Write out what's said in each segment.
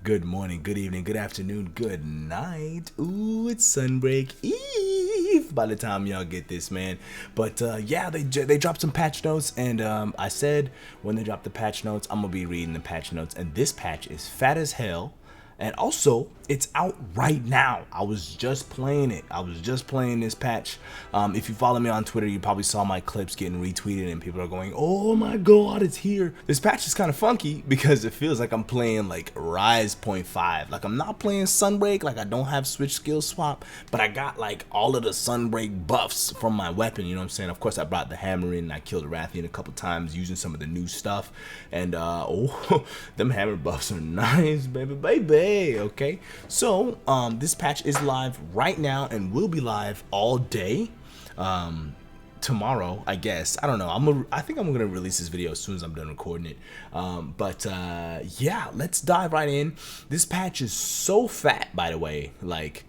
Good morning, good evening, good afternoon, good night. Ooh, it's Sunbreak Eve by the time y'all get this, man. But yeah, they dropped some patch notes, and I said when they drop the patch notes, I'm gonna be reading the patch notes, and this patch is fat as hell. And also, it's out right now. I was just playing it. I was just playing this patch. If you follow me on Twitter, you probably saw my clips getting retweeted and people are going, oh my god, it's here. This patch is kind of funky because it feels like I'm playing like Rise 0.5. Like I'm not playing Sunbreak, like I don't have switch skill swap, but I got like all of the Sunbreak buffs from my weapon, you know what I'm saying? Of course, I brought the hammer in and I killed a Rathian a couple times using some of the new stuff. And oh, them hammer buffs are nice, baby. Okay, so this patch is live right now and will be live all day tomorrow, I guess. I don't know. I think I'm gonna release this video as soon as I'm done recording it. Yeah, let's dive right in. This patch is so fat, by the way, like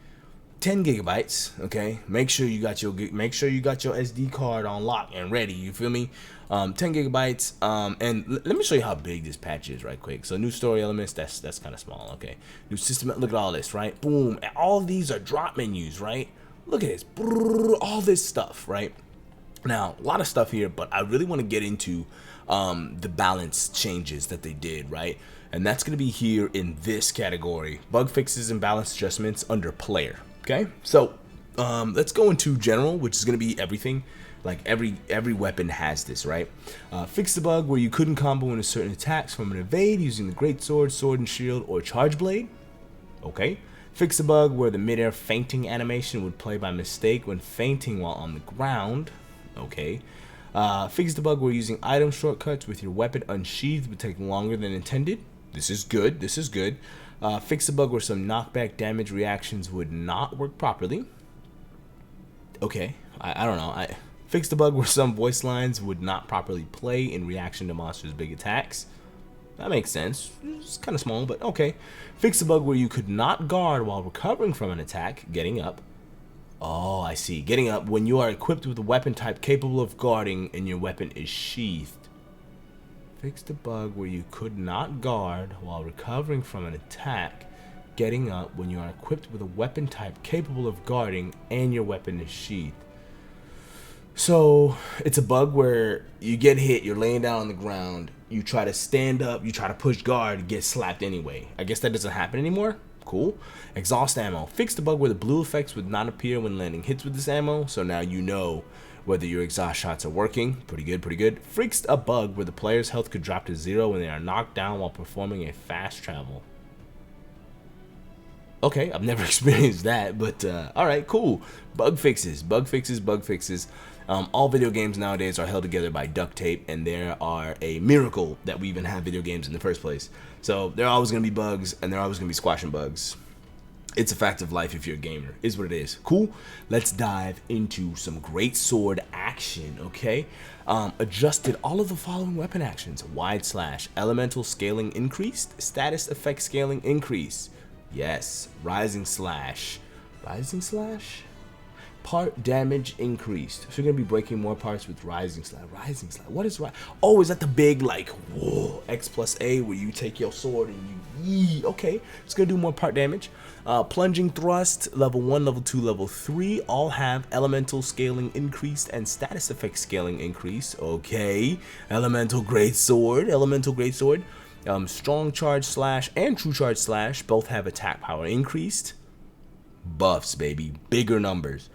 10 gigabytes. Okay, make sure you got your SD card on lock and ready, you feel me? 10 gigabytes. And let me show you how big this patch is right quick. So new story elements, that's kind of small. Okay, new system, look at all this, right? Boom, and all these are drop menus, right? Look at this, all this stuff, right? Now, a lot of stuff here, but I really want to get into the balance changes that they did, right? And that's going to be here in this category, bug fixes and balance adjustments under player. Okay, so let's go into general, which is going to be everything. Like every weapon has this, right? Fix the bug where you couldn't combo into certain attacks from an evade using the great sword, sword and shield, or charge blade. Okay. Fix the bug where the midair fainting animation would play by mistake when fainting while on the ground. Okay. Fix the bug where using item shortcuts with your weapon unsheathed would take longer than intended. This is good. This is good. Fix the bug where some knockback damage reactions would not work properly. Okay. I don't know. Fix the bug where some voice lines would not properly play in reaction to monsters' big attacks. That makes sense. It's kind of small, but okay. Fix the bug where you could not guard while recovering from an attack, getting up. Oh, I see. Getting up when you are equipped with a weapon type capable of guarding and your weapon is sheathed. Fix the bug where you could not guard while recovering from an attack, getting up when you are equipped with a weapon type capable of guarding and your weapon is sheathed. So it's a bug where you get hit, you're laying down on the ground, you try to stand up, you try to push guard, get slapped anyway. I guess that doesn't happen anymore. Cool. Exhaust ammo. Fix the bug where the blue effects would not appear when landing hits with this ammo, so now you know whether your exhaust shots are working. Pretty good, pretty good. Fixed a bug where the player's health could drop to 0 when they are knocked down while performing a fast travel. Okay, I've never experienced that, but alright, cool. Bug fixes, bug fixes, bug fixes. All video games nowadays are held together by duct tape, and there are a miracle that we even have video games in the first place. So there are always going to be bugs, and there are always going to be squashing bugs. It's a fact of life if you're a gamer, is what it is. Cool, let's dive into some great sword action, okay? Adjusted all of the following weapon actions. Wide slash, elemental scaling increased, status effect scaling increase. Yes, rising slash, part damage increased. So you're gonna be breaking more parts with rising slash. What is right? Oh, is that the big like whoa X+A where you take your sword and you yee? Okay, it's gonna do more part damage. Plunging thrust, level 1, level 2, level 3 all have elemental scaling increased and status effect scaling increase. Okay, elemental greatsword. Strong charge slash and true charge slash both have attack power increased. Buffs, baby, bigger numbers.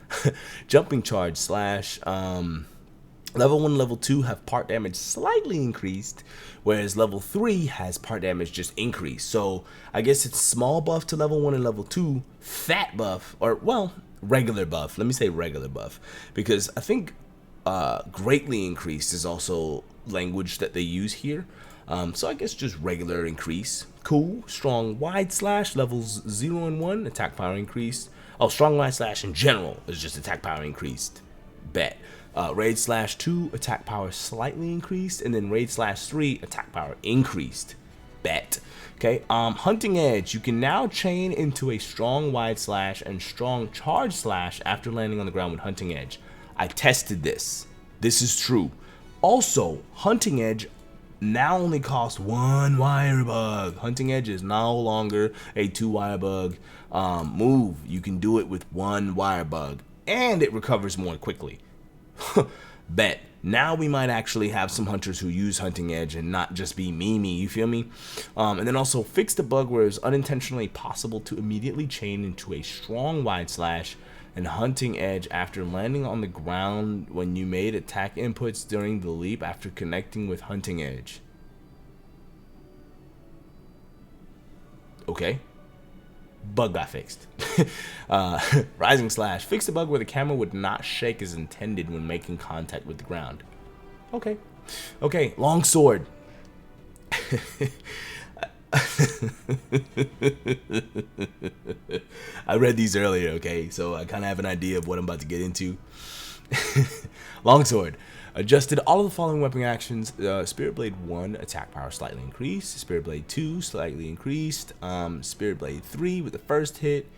Jumping charge slash level 1, level 2 have part damage slightly increased, whereas level 3 has part damage just increased. So I guess it's small buff to level 1 and level 2, fat buff, or well, regular buff. Let me say regular buff, because I think greatly increased is also language that they use here. So I guess just regular increase. Cool. Strong wide slash levels 0 and 1 attack power increased. Oh, strong wide slash in general is just attack power increased. Bet. Raid slash 2 attack power slightly increased, and then raid slash 3 attack power increased. Bet. Okay. Hunting edge. You can now chain into a strong wide slash and strong charge slash after landing on the ground with hunting edge. I tested this. This is true. Also, hunting edge now only costs 1 wire bug. Hunting Edge is no longer a 2 wire bug move. You can do it with 1 wire bug, and it recovers more quickly. Bet. Now we might actually have some hunters who use Hunting Edge and not just be me, you feel me? And then also fix the bug where it's unintentionally possible to immediately chain into a strong wide slash and Hunting Edge after landing on the ground when you made attack inputs during the leap after connecting with Hunting Edge. Okay. Bug got fixed. Rising slash. Fix the bug where the camera would not shake as intended when making contact with the ground. Okay. Okay. Long sword. I read these earlier, okay? So I kind of have an idea of what I'm about to get into. Longsword. Adjusted all of the following weapon actions. Spirit Blade 1, attack power slightly increased. Spirit Blade 2, slightly increased. Spirit Blade 3 with the first hit,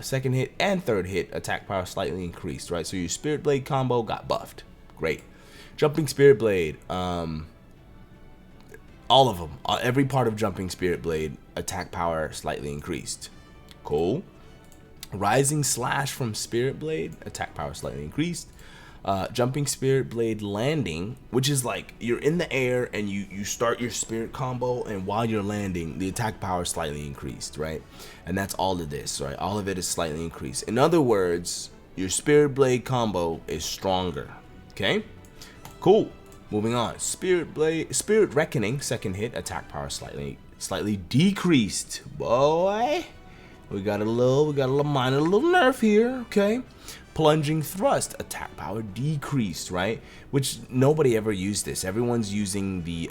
second hit, and third hit, attack power slightly increased, right? So your Spirit Blade combo got buffed. Great. Jumping Spirit Blade. All of them. Every part of Jumping Spirit Blade, attack power slightly increased. Cool. Rising Slash from Spirit Blade, attack power slightly increased. Jumping Spirit Blade landing, which is like you're in the air and you start your spirit combo, and while you're landing the attack power is slightly increased, right? And that's all of this, right? All of it is slightly increased. In other words, your Spirit Blade combo is stronger. Okay, cool. Moving on. Spirit Reckoning, second hit, attack power slightly decreased. Boy, we got a little minor little nerf here. Okay. Plunging Thrust, attack power decreased, right? Which nobody ever used this. Everyone's using the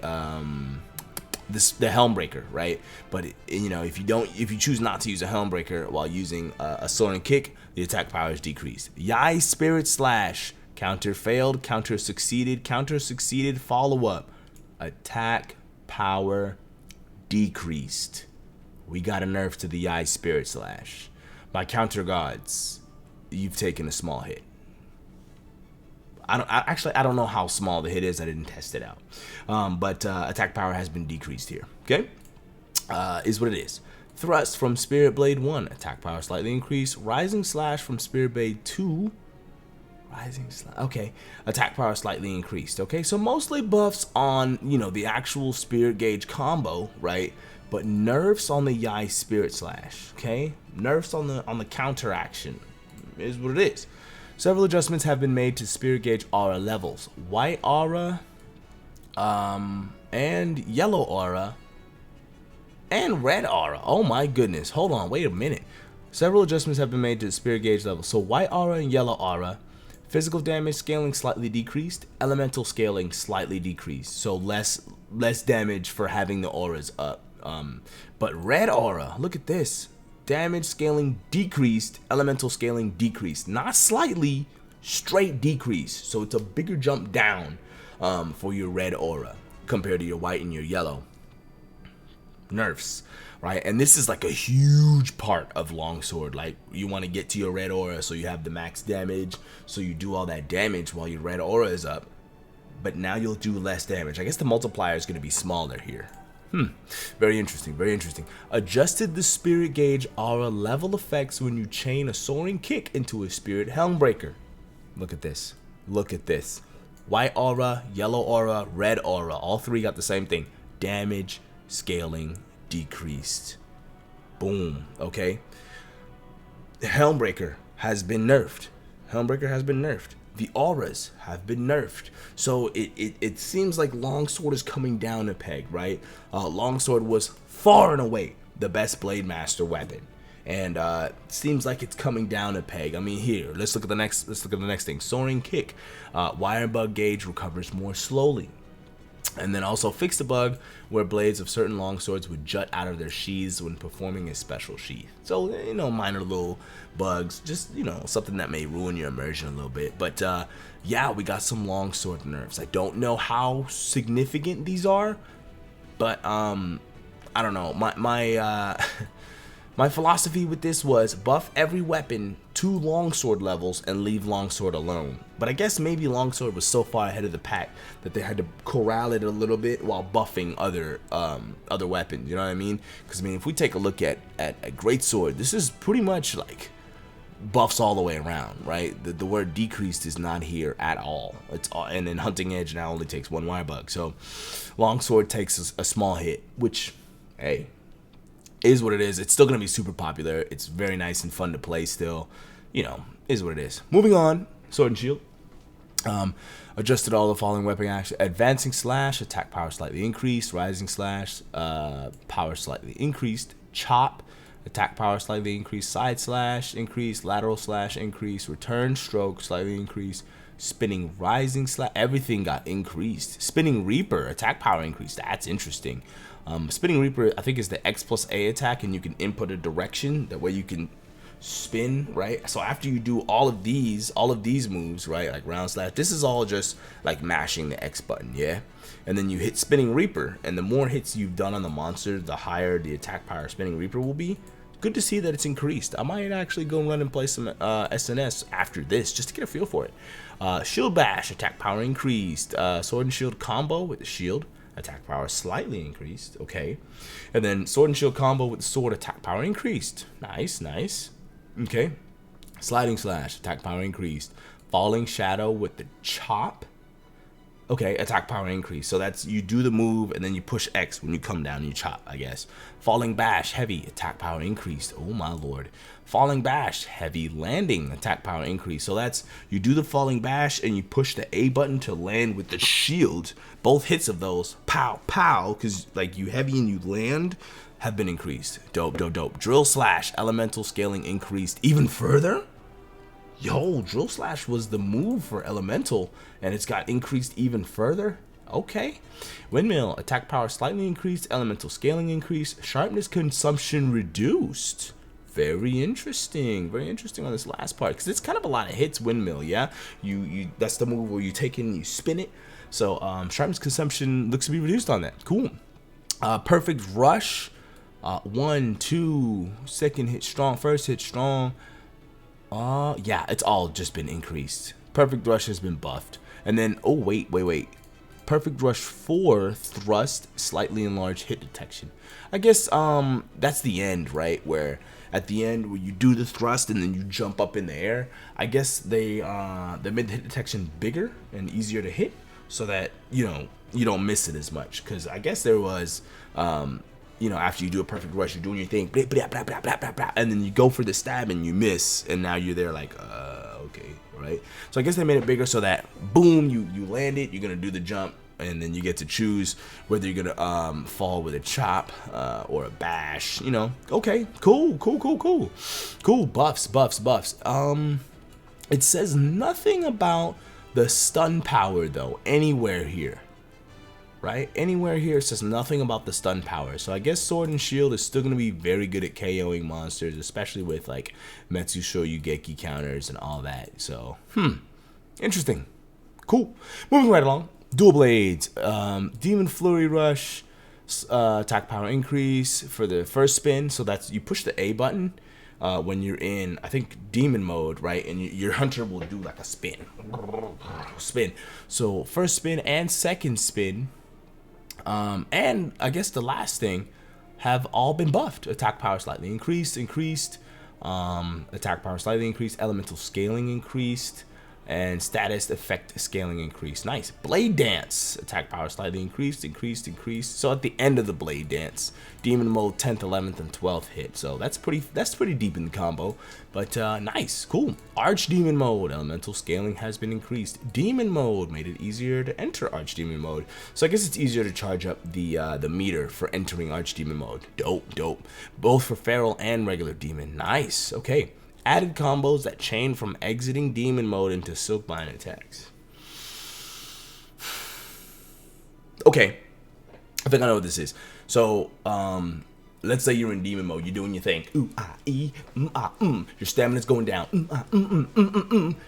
Helmbreaker, right? But you know, if you choose not to use a Helmbreaker while using a Soaring Kick, the attack power is decreased. Yai Spirit Slash, counter failed, counter succeeded, follow up, attack power decreased. We got a nerf to the Yai Spirit Slash. By counter gods, you've taken a small hit. I don't know how small the hit is. I didn't test it out. But attack power has been decreased here. Okay, is what it is. Thrust from Spirit Blade 1, attack power slightly increased. Rising Slash from Spirit Blade 2, okay, attack power slightly increased. Okay, so mostly buffs on, you know, the actual Spirit Gauge combo, right? But nerfs on the Yai Spirit Slash. Okay, nerfs on the counter action. Is what it is. Several adjustments have been made to Spirit Gauge aura levels. White aura, and yellow aura, and red aura. Oh my goodness. Hold on, wait a minute. Several adjustments have been made to the Spirit Gauge levels. So white aura and yellow aura, physical damage scaling slightly decreased, elemental scaling slightly decreased. So less damage for having the auras up. But red aura, look at this. Damage scaling decreased, elemental scaling decreased. Not slightly, straight decrease. So it's a bigger jump down for your red aura compared to your white and your yellow nerfs, right? And this is like a huge part of Longsword. Like, you want to get to your red aura so you have the max damage, so you do all that damage while your red aura is up, but now you'll do less damage. I guess the multiplier is going to be smaller here. Very interesting, very interesting. Adjusted the Spirit Gauge aura level effects when you chain a Soaring Kick into a Spirit Helmbreaker. Look at this. Look at this. White aura, yellow aura, red aura. All three got the same thing. Damage scaling decreased. Boom. Okay. Helmbreaker has been nerfed. Helmbreaker has been nerfed. The auras have been nerfed. So it seems like Longsword is coming down a peg, right? Longsword was far and away the best Blade Master weapon, and it seems like it's coming down a peg. I mean, here, let's look at the next thing. Soaring Kick. Wire bug gauge recovers more slowly. And then also fix the bug where blades of certain longswords would jut out of their sheaths when performing a special sheath. So, you know, minor little bugs, just, you know, something that may ruin your immersion a little bit. But yeah, we got some longsword nerfs. I don't know how significant these are, but I don't know. My My philosophy with this was buff every weapon 2 longsword levels and leave longsword alone. But I guess maybe longsword was so far ahead of the pack that they had to corral it a little bit while buffing other weapons. You know what I mean? Because I mean, if we take a look at greatsword, this is pretty much like buffs all the way around, right? The word decreased is not here at all. It's all, and then hunting edge now only takes 1 wire bug. So longsword takes a small hit, which, hey, is what it is. It's still gonna be super popular. It's very nice and fun to play still. You know, is what it is. Moving on, sword and shield. Adjusted all the following weapon action: advancing slash, attack power slightly increased; rising slash, power slightly increased; chop, attack power slightly increased; side slash increased; lateral slash increased; return stroke slightly increased; spinning rising slash, everything got increased. Spinning reaper, attack power increased. That's interesting. Spinning reaper, I think, is the X plus A attack, and you can input a direction. That way you can spin, right? So after you do all of these moves, right, like round slash, this is all just like mashing the X button, yeah? And then you hit spinning reaper, and the more hits you've done on the monster, the higher the attack power spinning reaper will be. Good to see that it's increased. I might actually go run and play some SNS after this just to get a feel for it. Shield bash, attack power increased. Sword and shield combo with the shield, attack power slightly increased. Okay. And then sword and shield combo with the sword, attack power increased. Nice, nice. Okay. Sliding slash, attack power increased. Falling shadow with the chop. Okay, attack power increase. So that's, you do the move and then you push X when you come down and you chop, I guess. Falling bash, heavy, attack power increased. Oh my lord. Falling bash, heavy landing, attack power increase. So that's, you do the falling bash and you push the A button to land with the shield. Both hits of those, pow, pow, because like you heavy and you land, have been increased. Dope, dope, dope. Drill slash, elemental scaling increased even further. Yo, drill slash was the move for elemental, and it's got increased even further. Okay. Windmill, attack power slightly increased, elemental scaling increased, sharpness consumption reduced. Very interesting on this last part, because it's kind of a lot of hits. Windmill, yeah, you that's the move where you take it and you spin it. So sharpness consumption looks to be reduced on that. Cool. Perfect rush, 1, 2, second hit strong, first hit strong. Yeah, it's all just been increased. Perfect rush has been buffed. And then, oh, wait. Perfect rush 4, thrust, slightly enlarged hit detection. I guess, that's the end, right? Where, at the end, where you do the thrust and then you jump up in the air. I guess they made the hit detection bigger and easier to hit so that, you know, you don't miss it as much. Because I guess there was, you know, after you do a perfect rush, you're doing your thing, blah, blah, blah, blah, blah, blah, blah, and then you go for the stab and you miss, and now you're there like, okay, right? So I guess they made it bigger so that, boom, you land it, you're gonna do the jump, and then you get to choose whether you're gonna fall with a chop or a bash, you know. Okay, cool. Buffs. It says nothing about the stun power though anywhere here. Right? Anywhere here it says nothing about the stun power. So I guess Sword and Shield is still going to be very good at KOing monsters, especially with like Metsu Shoryugeki counters and all that. So, interesting. Cool. Moving right along. Dual Blades. Demon Flurry Rush. Attack power increase for the first spin. So that's, you push the A button when you're in, I think, demon mode, right? And your hunter will do like a spin. So first spin and second spin. And I guess the last thing have all been buffed. Attack power slightly increased, attack power slightly increased, elemental scaling increased, and status effect scaling increased. Nice. Blade Dance, attack power slightly increased. So at the end of the Blade Dance, demon mode 10th, 11th, and 12th hit. So that's pretty deep in the combo. But nice, cool. Archdemon mode, elemental scaling has been increased. Demon mode made it easier to enter Archdemon mode. So I guess it's easier to charge up the meter for entering Archdemon mode. Dope. Both for feral and regular demon. Nice. Okay. Added combos that chain from exiting demon mode into silkbind attacks. Okay, I think I know what this is. So, let's say you're in demon mode, you're doing your thing. Your stamina's going down.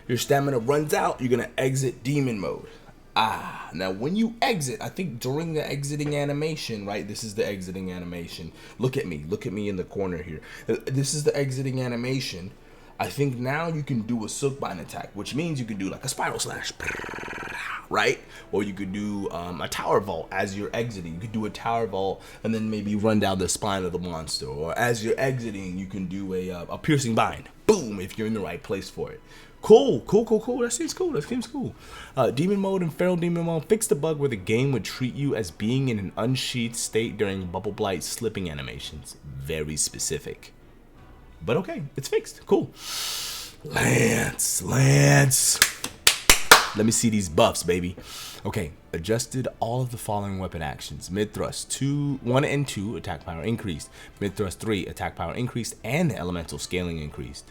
Your stamina runs out, you're gonna exit demon mode. Now when you exit, I think during the exiting animation, right? This is the exiting animation. Look at me in the corner here. This is the exiting animation. I think now you can do a Silkbind attack, which means you can do like a Spiral Slash, right? Or you could do a Tower Vault as you're exiting. You could do a Tower Vault and then maybe run down the spine of the monster. Or as you're exiting, you can do a Piercing Bind. Boom, if you're in the right place for it. Cool. That seems cool. Demon mode and Feral Demon mode fix the bug where the game would treat you as being in an unsheathed state during Bubble Blight slipping animations. Very specific. But okay, it's fixed. Cool. Lance. Let me see these buffs, baby. Okay, adjusted all of the following weapon actions. Mid thrust 1 and 2 attack power increased. Mid thrust 3 attack power increased, and the elemental scaling increased.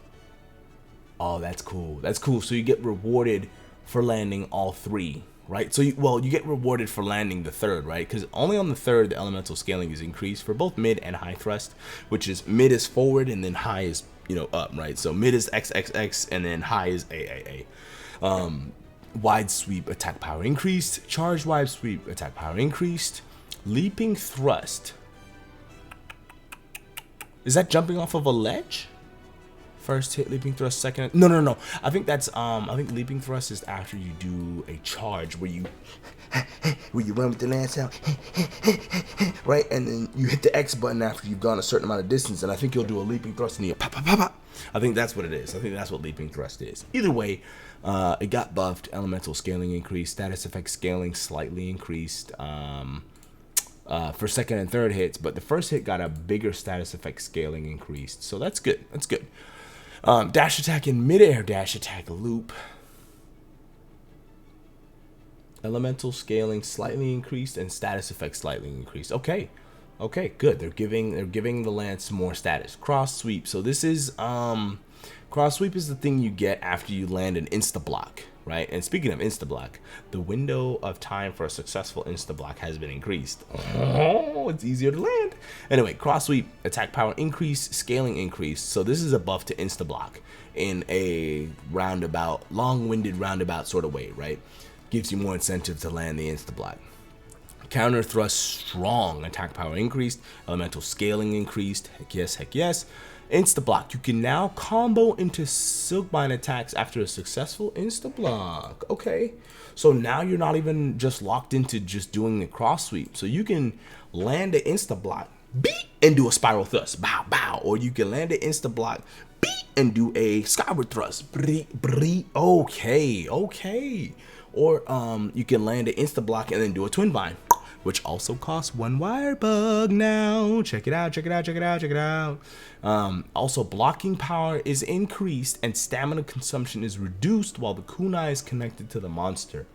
Oh, that's cool. So you get rewarded for landing all 3, right? So you get rewarded for landing the 3rd, right? Because only on the 3rd the elemental scaling is increased for both mid and high thrust, which is mid is forward and then high is up, right? So mid is XXX and then high is AAA. Wide sweep attack power increased. Charge wide sweep attack power increased. Leaping thrust. Is that jumping off of a ledge? First hit leaping thrust, second. No. I think that's I think leaping thrust is after you do a charge where you run with the lance out, right? And then you hit the X button after you've gone a certain amount of distance, and I think you'll do a leaping thrust and you pop, pop, pop, pop. I think that's what it is. I think that's what leaping thrust is. Either way, it got buffed. Elemental scaling increased. Status effect scaling slightly increased. For second and third hits, but the first hit got a bigger status effect scaling increased. So that's good. Dash attack and midair dash attack loop. Elemental scaling slightly increased and status effect slightly increased. Okay, good. They're giving the lance more status. Cross sweep. So this is cross sweep is the thing you get after you land an insta block, right? And speaking of insta block, the window of time for a successful insta block has been increased. Oh, it's easier to land. Anyway, cross sweep attack power increase, scaling increase. So this is a buff to insta block in a roundabout, long-winded roundabout sort of way, right? Gives you more incentive to land the insta block. Counter thrust strong attack power increased, elemental scaling increased. Heck yes. Insta block. You can now combo into Silkbind attacks after a successful insta block. Okay, so now you're not even just locked into just doing the cross sweep. So you can land an insta block, beat, and do a spiral thrust, bow bow, or you can land an insta block, beat, and do a skyward thrust, bree bree. Okay. Or you can land an insta block and then do a twin vine, which also costs 1 wire bug now. Check it out. Also, blocking power is increased and stamina consumption is reduced while the kunai is connected to the monster.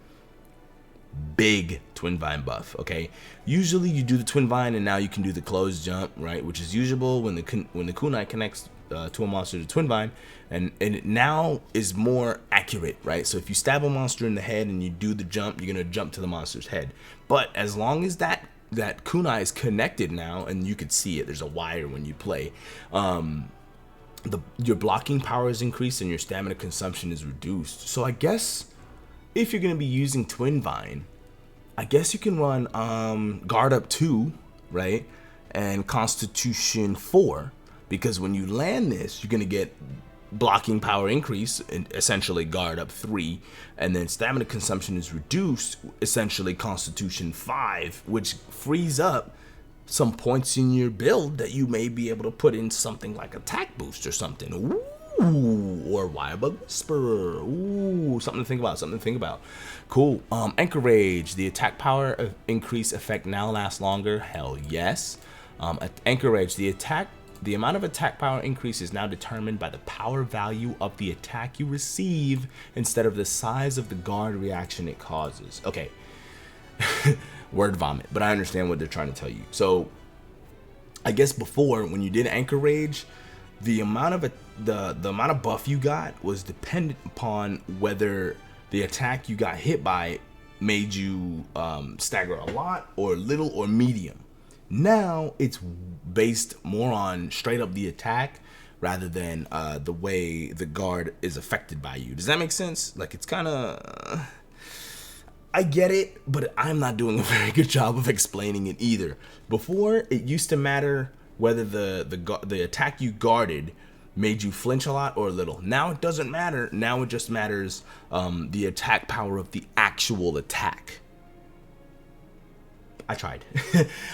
Big twin vine buff, okay? Usually you do the twin vine and now you can do the closed jump, right? Which is usable when the kunai connects to a monster to twin vine, and it now is more accurate, right? So if you stab a monster in the head and you do the jump, you're gonna jump to the monster's head. But as long as that kunai is connected now, and you could see it, there's a wire when you play, your blocking power is increased and your stamina consumption is reduced. So I guess if you're gonna be using twin vine, I guess you can run guard up 2, right, and constitution 4. Because when you land this, you're going to get blocking power increase, and essentially guard up 3, and then stamina consumption is reduced, essentially constitution 5, which frees up some points in your build that you may be able to put in something like attack boost or something. Ooh, or Wirebug Whisperer. Ooh, something to think about. Cool. Anchor Rage, the attack power increase effect now lasts longer. Hell yes. Anchor Rage, the amount of attack power increase is now determined by the power value of the attack you receive instead of the size of the guard reaction it causes. Okay, word vomit, but I understand what they're trying to tell you. So I guess before, when you did Anchor Rage, the amount of the amount of buff you got was dependent upon whether the attack you got hit by made you stagger a lot or little or medium. Now it's based more on straight up the attack rather than the way the guard is affected by you. Does that make sense? Like, it's kind of, I get it, but I'm not doing a very good job of explaining it either. Before, it used to matter whether the attack you guarded made you flinch a lot or a little. Now it doesn't matter. Now it just matters the attack power of the actual attack. I tried.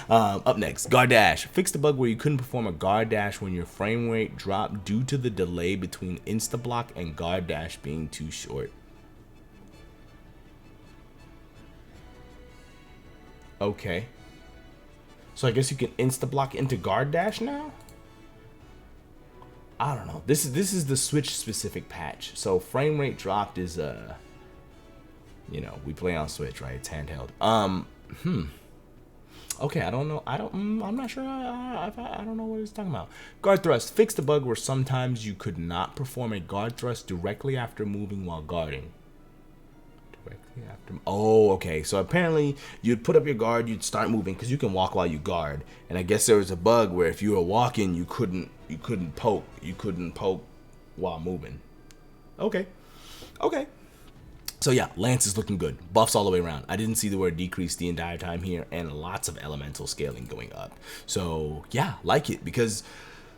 Up next, guard dash. Fix the bug where you couldn't perform a guard dash when your frame rate dropped due to the delay between insta block and guard dash being too short. Okay. So I guess you can insta block into guard dash now? I don't know. This is the Switch specific patch. So frame rate dropped is you know, we play on Switch, right? It's handheld. Okay, I don't know. I'm not sure. I don't know what he's talking about. Guard thrust. Fix the bug where sometimes you could not perform a guard thrust directly after moving while guarding. Directly after. Oh, okay. So apparently you'd put up your guard, you'd start moving because you can walk while you guard. And I guess there was a bug where if you were walking, you couldn't poke. You couldn't poke while moving. Okay. Okay. So yeah, Lance is looking good. Buffs all the way around. I didn't see the word decrease the entire time here, and lots of elemental scaling going up. So yeah, like it, because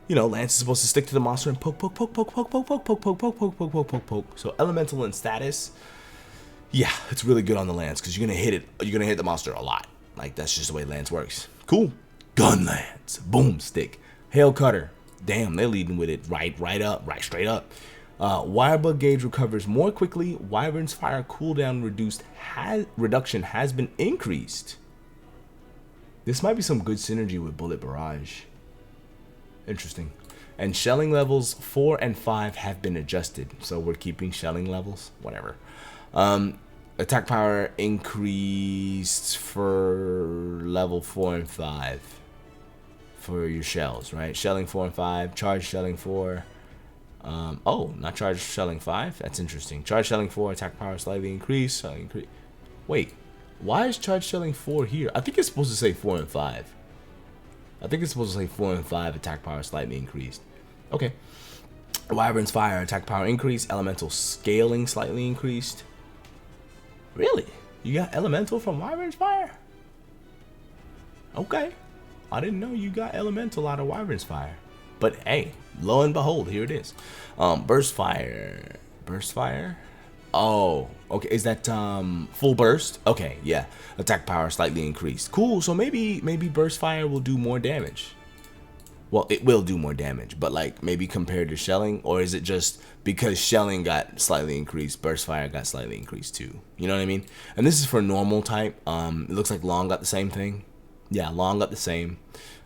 you know Lance is supposed to stick to the monster and poke, poke, poke, poke, poke, poke, poke, poke, poke, poke, poke, poke, poke, poke, poke. So elemental and status, yeah, it's really good on the Lance because you're gonna hit it. You're gonna hit the monster a lot. Like that's just the way Lance works. Cool. Gunlance, boom stick, hail cutter. Damn, they're leading with it right up, right straight up. Wire bug gauge recovers more quickly. Wyvern's fire cooldown reduction has been increased. This might be some good synergy with bullet barrage. Interesting. And shelling levels 4 and 5 have been adjusted, so we're keeping shelling levels. Whatever. Attack power increased for level 4 and 5 for your shells, right? Shelling 4 and 5. Charge shelling 4. Oh, not charge shelling 5? That's interesting. Charge shelling 4, attack power slightly increased. Wait, why is charge shelling 4 here? I think it's supposed to say 4 and 5. I think it's supposed to say 4 and 5, attack power slightly increased. Okay. Wyvern's fire, attack power increased. Elemental scaling slightly increased. Really? You got elemental from Wyvern's fire? Okay. I didn't know you got elemental out of Wyvern's fire. But hey, lo and behold, here it is. Burst fire. Burst fire? Oh, okay. Is that full burst? Okay, yeah. Attack power slightly increased. Cool. So maybe burst fire will do more damage. Well, it will do more damage, but like maybe compared to shelling, or is it just because shelling got slightly increased, burst fire got slightly increased too? You know what I mean? And this is for normal type. It looks like long got the same thing. Yeah, long got the same.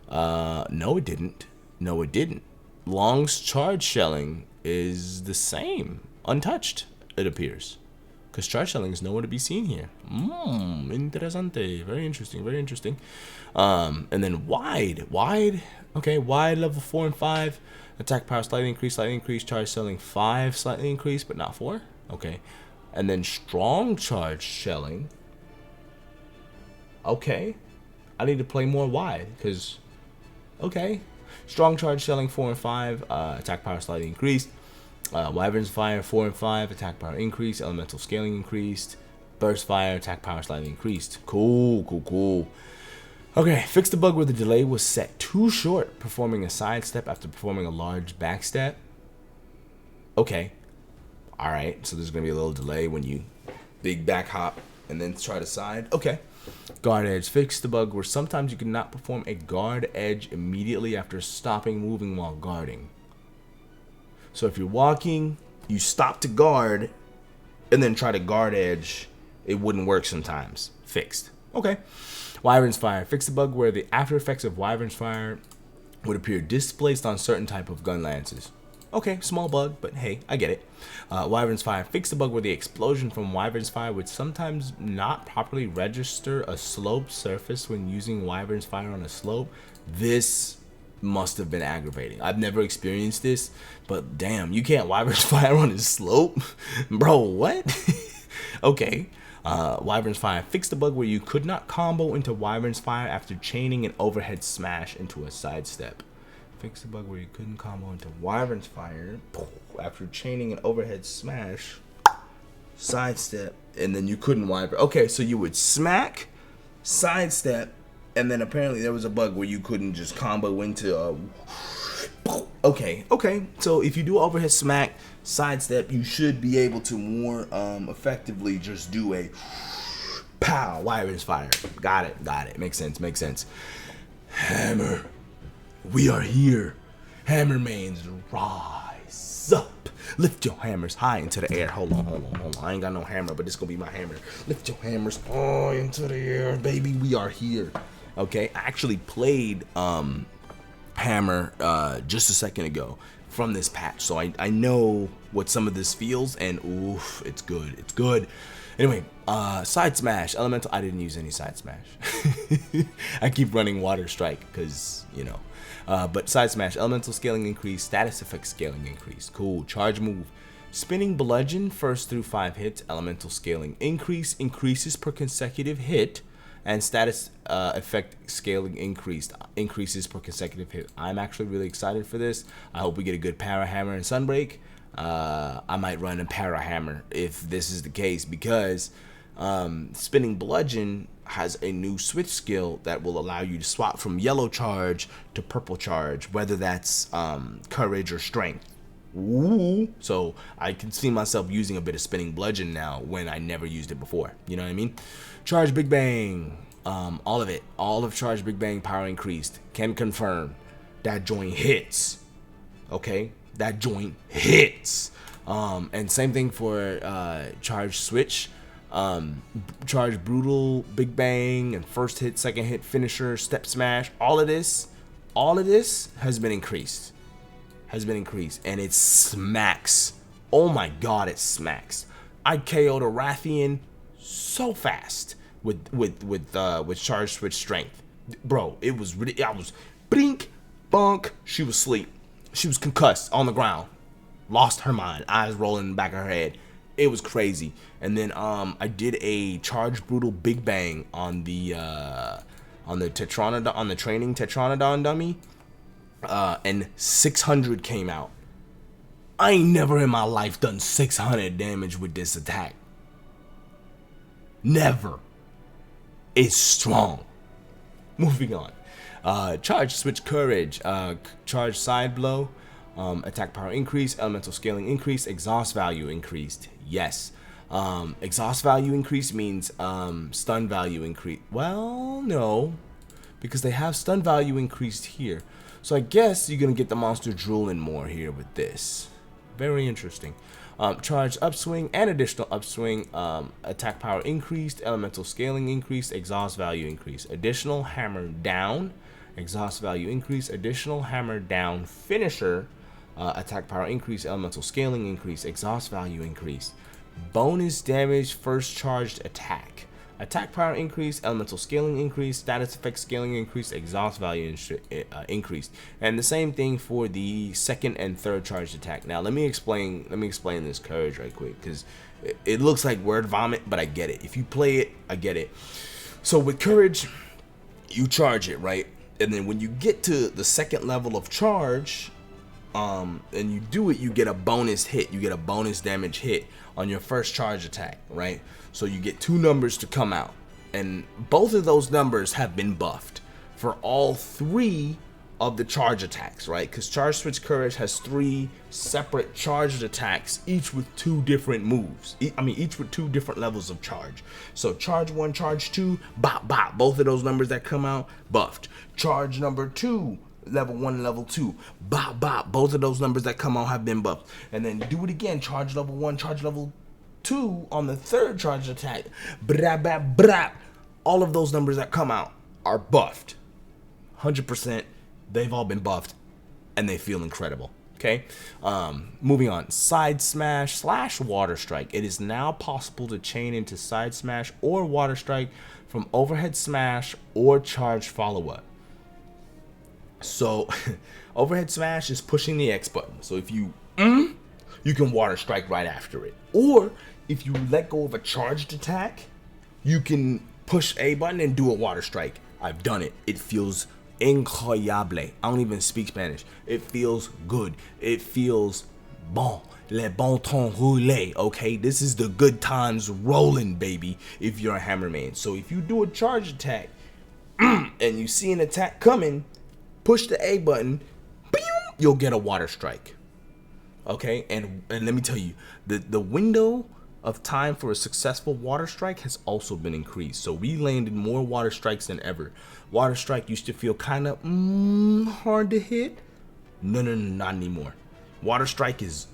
No, it didn't. No, it didn't. Long's charge shelling is the same, untouched, it appears. Because charge shelling is nowhere to be seen here. Interesante. Very interesting, very interesting. And then wide. Okay, wide level 4 and 5. Attack power slightly increased. Charge shelling 5 slightly increased, but not 4. Okay. And then strong charge shelling. Okay. I need to play more wide, because, okay. Strong charge shelling 4 and 5, attack power slightly increased. Wyvern's fire 4 and 5, attack power increased. Elemental scaling increased. Burst fire, attack power slightly increased. Cool. Okay, fix the bug where the delay was set too short, performing a sidestep after performing a large backstep. Okay. Alright, so there's going to be a little delay when you big back hop and then try to side. Okay. Guard edge. Fix the bug where sometimes you cannot perform a guard edge immediately after stopping moving while guarding. So if you're walking, you stop to guard, and then try to guard edge, it wouldn't work sometimes. Fixed. Okay. Wyvern's fire. Fix the bug where the after effects of Wyvern's fire would appear displaced on certain type of gun lances. Okay, small bug, but hey, I get it. Wyvern's fire. Fix the bug where the explosion from Wyvern's fire would sometimes not properly register a sloped surface when using Wyvern's fire on a slope. This must have been aggravating. I've never experienced this, but damn, you can't Wyvern's fire on a slope? Bro, what? Okay. Wyvern's fire. Fix the bug where you could not combo into Wyvern's fire after chaining an overhead smash into a sidestep. Fix the bug where you couldn't combo into Wyvern's fire after chaining an overhead smash. sidestep, and then you couldn't wipe it. Okay, so you would smack, sidestep, and then apparently there was a bug where you couldn't just combo into okay. So if you do overhead smack, sidestep, you should be able to more effectively just do a pow, Wyvern's fire. Got it. Makes sense. Hammer, we are here. Hammer mains, rise up. Lift your hammers high into the air. Hold on. I ain't got no hammer, but this gonna be my hammer. Lift your hammers high into the air, baby. We are here. Okay, I actually played hammer just a second ago from this patch, so I know what some of this feels, and oof, it's good. Anyway, side smash, elemental. I didn't use any side smash. I keep running water strike because, you know. But side smash, elemental scaling increase, status effect scaling increase. Cool. Charge move, spinning bludgeon, first through 5 hits, elemental scaling increases per consecutive hit, and status effect scaling increases per consecutive hit. I'm actually really excited for this. I hope we get a good para hammer and Sunbreak. I might run a para hammer if this is the case, because spinning bludgeon has a new switch skill that will allow you to swap from yellow charge to purple charge, whether that's courage or strength. Ooh. So I can see myself using a bit of spinning bludgeon now when I never used it before. You know what I mean? Charge big bang, all of it, all of charge big bang power increased. Can confirm that joint hits. Okay, that joint hits. And same thing for charge switch. Charge brutal, big bang, and first hit, second hit, finisher, step smash. All of this has been increased. And it smacks. Oh my god, it smacks. I KO'd a Rathian so fast with charge switch strength, bro. It was really, I was blink, bunk. She was asleep. She was concussed on the ground, lost her mind, eyes rolling in the back of her head. It was crazy. And then I did a charge brutal big bang on the Tetranodon, on the training Tetranodon dummy, and 600 came out. I ain't never in my life done 600 damage with this attack. Never. It's strong. Moving on. Charge switch courage, charge side blow, attack power increase, elemental scaling increase, exhaust value increased. Yes. Exhaust value increase means stun value increase. Well, no, because they have stun value increased here. So I guess you're gonna get the monster drooling more here with this. Very interesting. Charge upswing and additional upswing, attack power increased, elemental scaling increased, exhaust value increase, additional hammer down, exhaust value increase, additional hammer down, finisher, attack power increase, elemental scaling increase, exhaust value increase, bonus damage first charged attack, attack power increase, elemental scaling increase, status effect scaling increase, exhaust value increased, and the same thing for the second and third charged attack. Now let me explain this courage right quick, because it looks like word vomit, but I get it. If you play it, I get it. So with courage, you charge it, right? And then when you get to the second level of charge, and you do it, you get a bonus hit. You get a bonus damage hit on your first charge attack, right? So you get 2 numbers to come out, and both of those numbers have been buffed for all 3 of the charge attacks, right? Because charge switch courage has 3 separate charged attacks, each with 2 different moves. Each with 2 different levels of charge. So charge 1, charge 2, bop bop. Both of those numbers that come out buffed. Charge number 2, level 1 and level 2, bop bop. Both of those numbers that come out have been buffed. And then do it again. Charge level 1, charge level 2 on the third charge attack. Brap brap brap. All of those numbers that come out are buffed. 100%. They've all been buffed, and they feel incredible. Okay. Moving on. Side smash / water strike. It is now possible to chain into side smash or water strike from overhead smash or charge follow up. So overhead smash is pushing the X button. So if you can water strike right after it. Or if you let go of a charged attack, you can push A button and do a water strike. I've done it. It feels incroyable. I don't even speak Spanish. It feels good. It feels Bon, le bon temps roulé, okay? This is the good times rolling, baby, if you're a hammerman. So if you do a charge attack and you see an attack coming, push the A button, you'll get a water strike. Okay, and let me tell you, the window of time for a successful water strike has also been increased. So we landed more water strikes than ever. Water strike used to feel kind of hard to hit. No, not anymore. Water strike is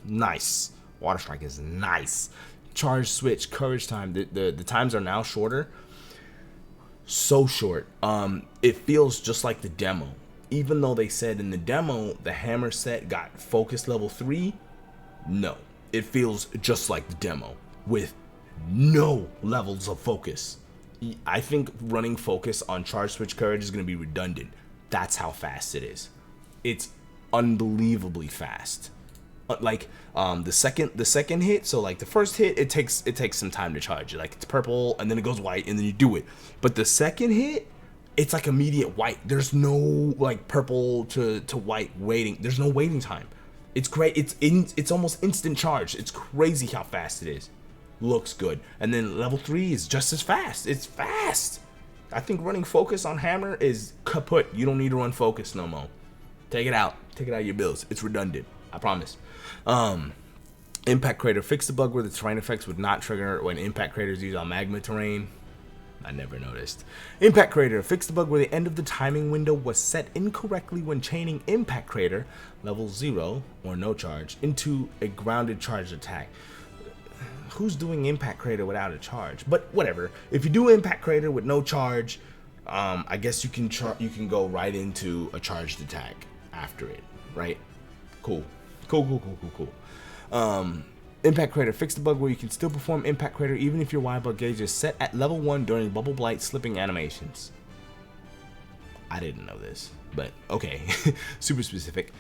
nice. Water strike is nice. Charge, switch, courage time. The times are now shorter. So short. It feels just like the demo. Even though they said in the demo the hammer set got focus level 3, no. It feels just like the demo with no levels of focus. I think running focus on charge, switch, courage is going to be redundant. That's how fast it is. It's unbelievably fast. Like the second hit, so like the first hit, it takes some time to charge. Like it's purple and then it goes white and then you do it. But the second hit, it's like immediate white. There's no like purple to white waiting. There's no waiting time. It's great. It's almost instant charge. It's crazy how fast it is. Looks good. And then level 3 is just as fast. It's fast. I think running focus on hammer is kaput. You don't need to run focus no more. Take it out. Take it out of your builds. It's redundant. I promise. Impact Crater. Fix the bug where the terrain effects would not trigger when impact craters use on magma terrain. I never noticed. Impact Crater. Fix the bug where the end of the timing window was set incorrectly when chaining Impact Crater, level 0 or no charge, into a grounded charge attack. Who's doing Impact Crater without a charge? But whatever. If you do Impact Crater with no charge, I guess you can go right into a charged attack after it, right? Cool. Impact Crater. Fix the bug where you can still perform Impact Crater even if your Y-Bug gauge is set at level 1 during Bubble Blight slipping animations. I didn't know this, but okay. Super specific.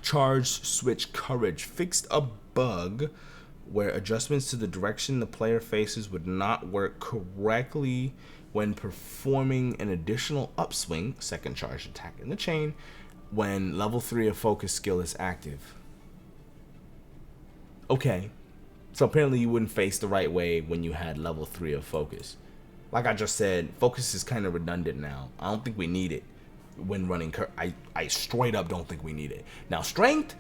Charge, switch, courage. Fixed a bug where adjustments to the direction the player faces would not work correctly when performing an additional upswing, second charge attack in the chain, when level 3 of focus skill is active. Okay, so apparently you wouldn't face the right way when you had level 3 of focus. Like I just said, focus is kind of redundant now. I don't think we need it when running. I straight up don't think we need it. Now strength,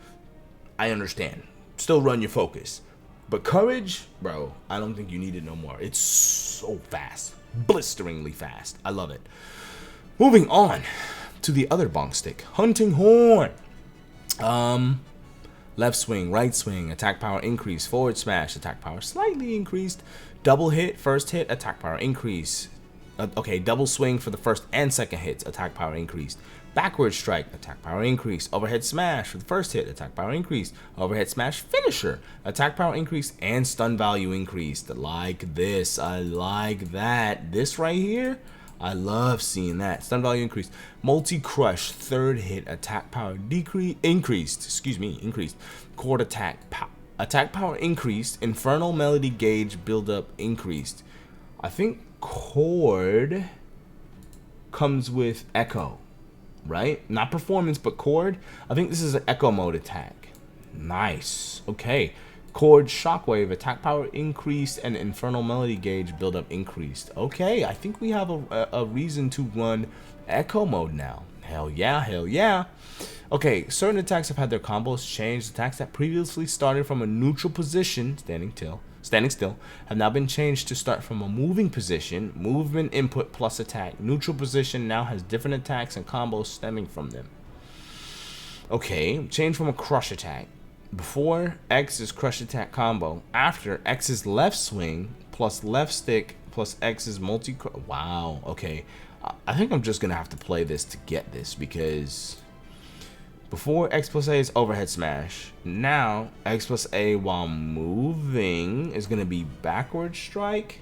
I understand. Still run your focus. But courage, bro, I don't think you need it no more. It's so fast. Blisteringly fast. I love it. Moving on to the other bonk stick. Hunting Horn. Left swing, right swing, attack power increase, forward smash, attack power slightly increased, double hit, first hit, attack power increase. Okay, double swing for the first and second hits, attack power increased. Backward strike, attack power increase. Overhead smash for the first hit, attack power increase. Overhead smash finisher, attack power increase and stun value increased. Like this, I like that. This right here, I love seeing that. Stun value increased. Multi-crush, third hit, attack power increased. Chord attack, attack power increased. Infernal melody gauge buildup increased. I think chord comes with echo, right? Not performance, but chord. I think this is an echo mode attack. Nice. Okay. Chord shockwave, attack power increased, and infernal melody gauge buildup increased. Okay, I think we have a reason to run echo mode now. Hell yeah, hell yeah. Okay, certain attacks have had their combos changed. Attacks that previously started from a neutral position, standing still, have now been changed to start from a moving position. Movement input plus attack. Neutral position now has different attacks and combos stemming from them. Okay, change from a crush attack. Before, X is crush attack combo. After, X is left swing plus left stick plus X is multi. Wow, okay. I think I'm just going to have to play this to get this, because before X plus A is overhead smash. Now, X plus A while moving is going to be backward strike.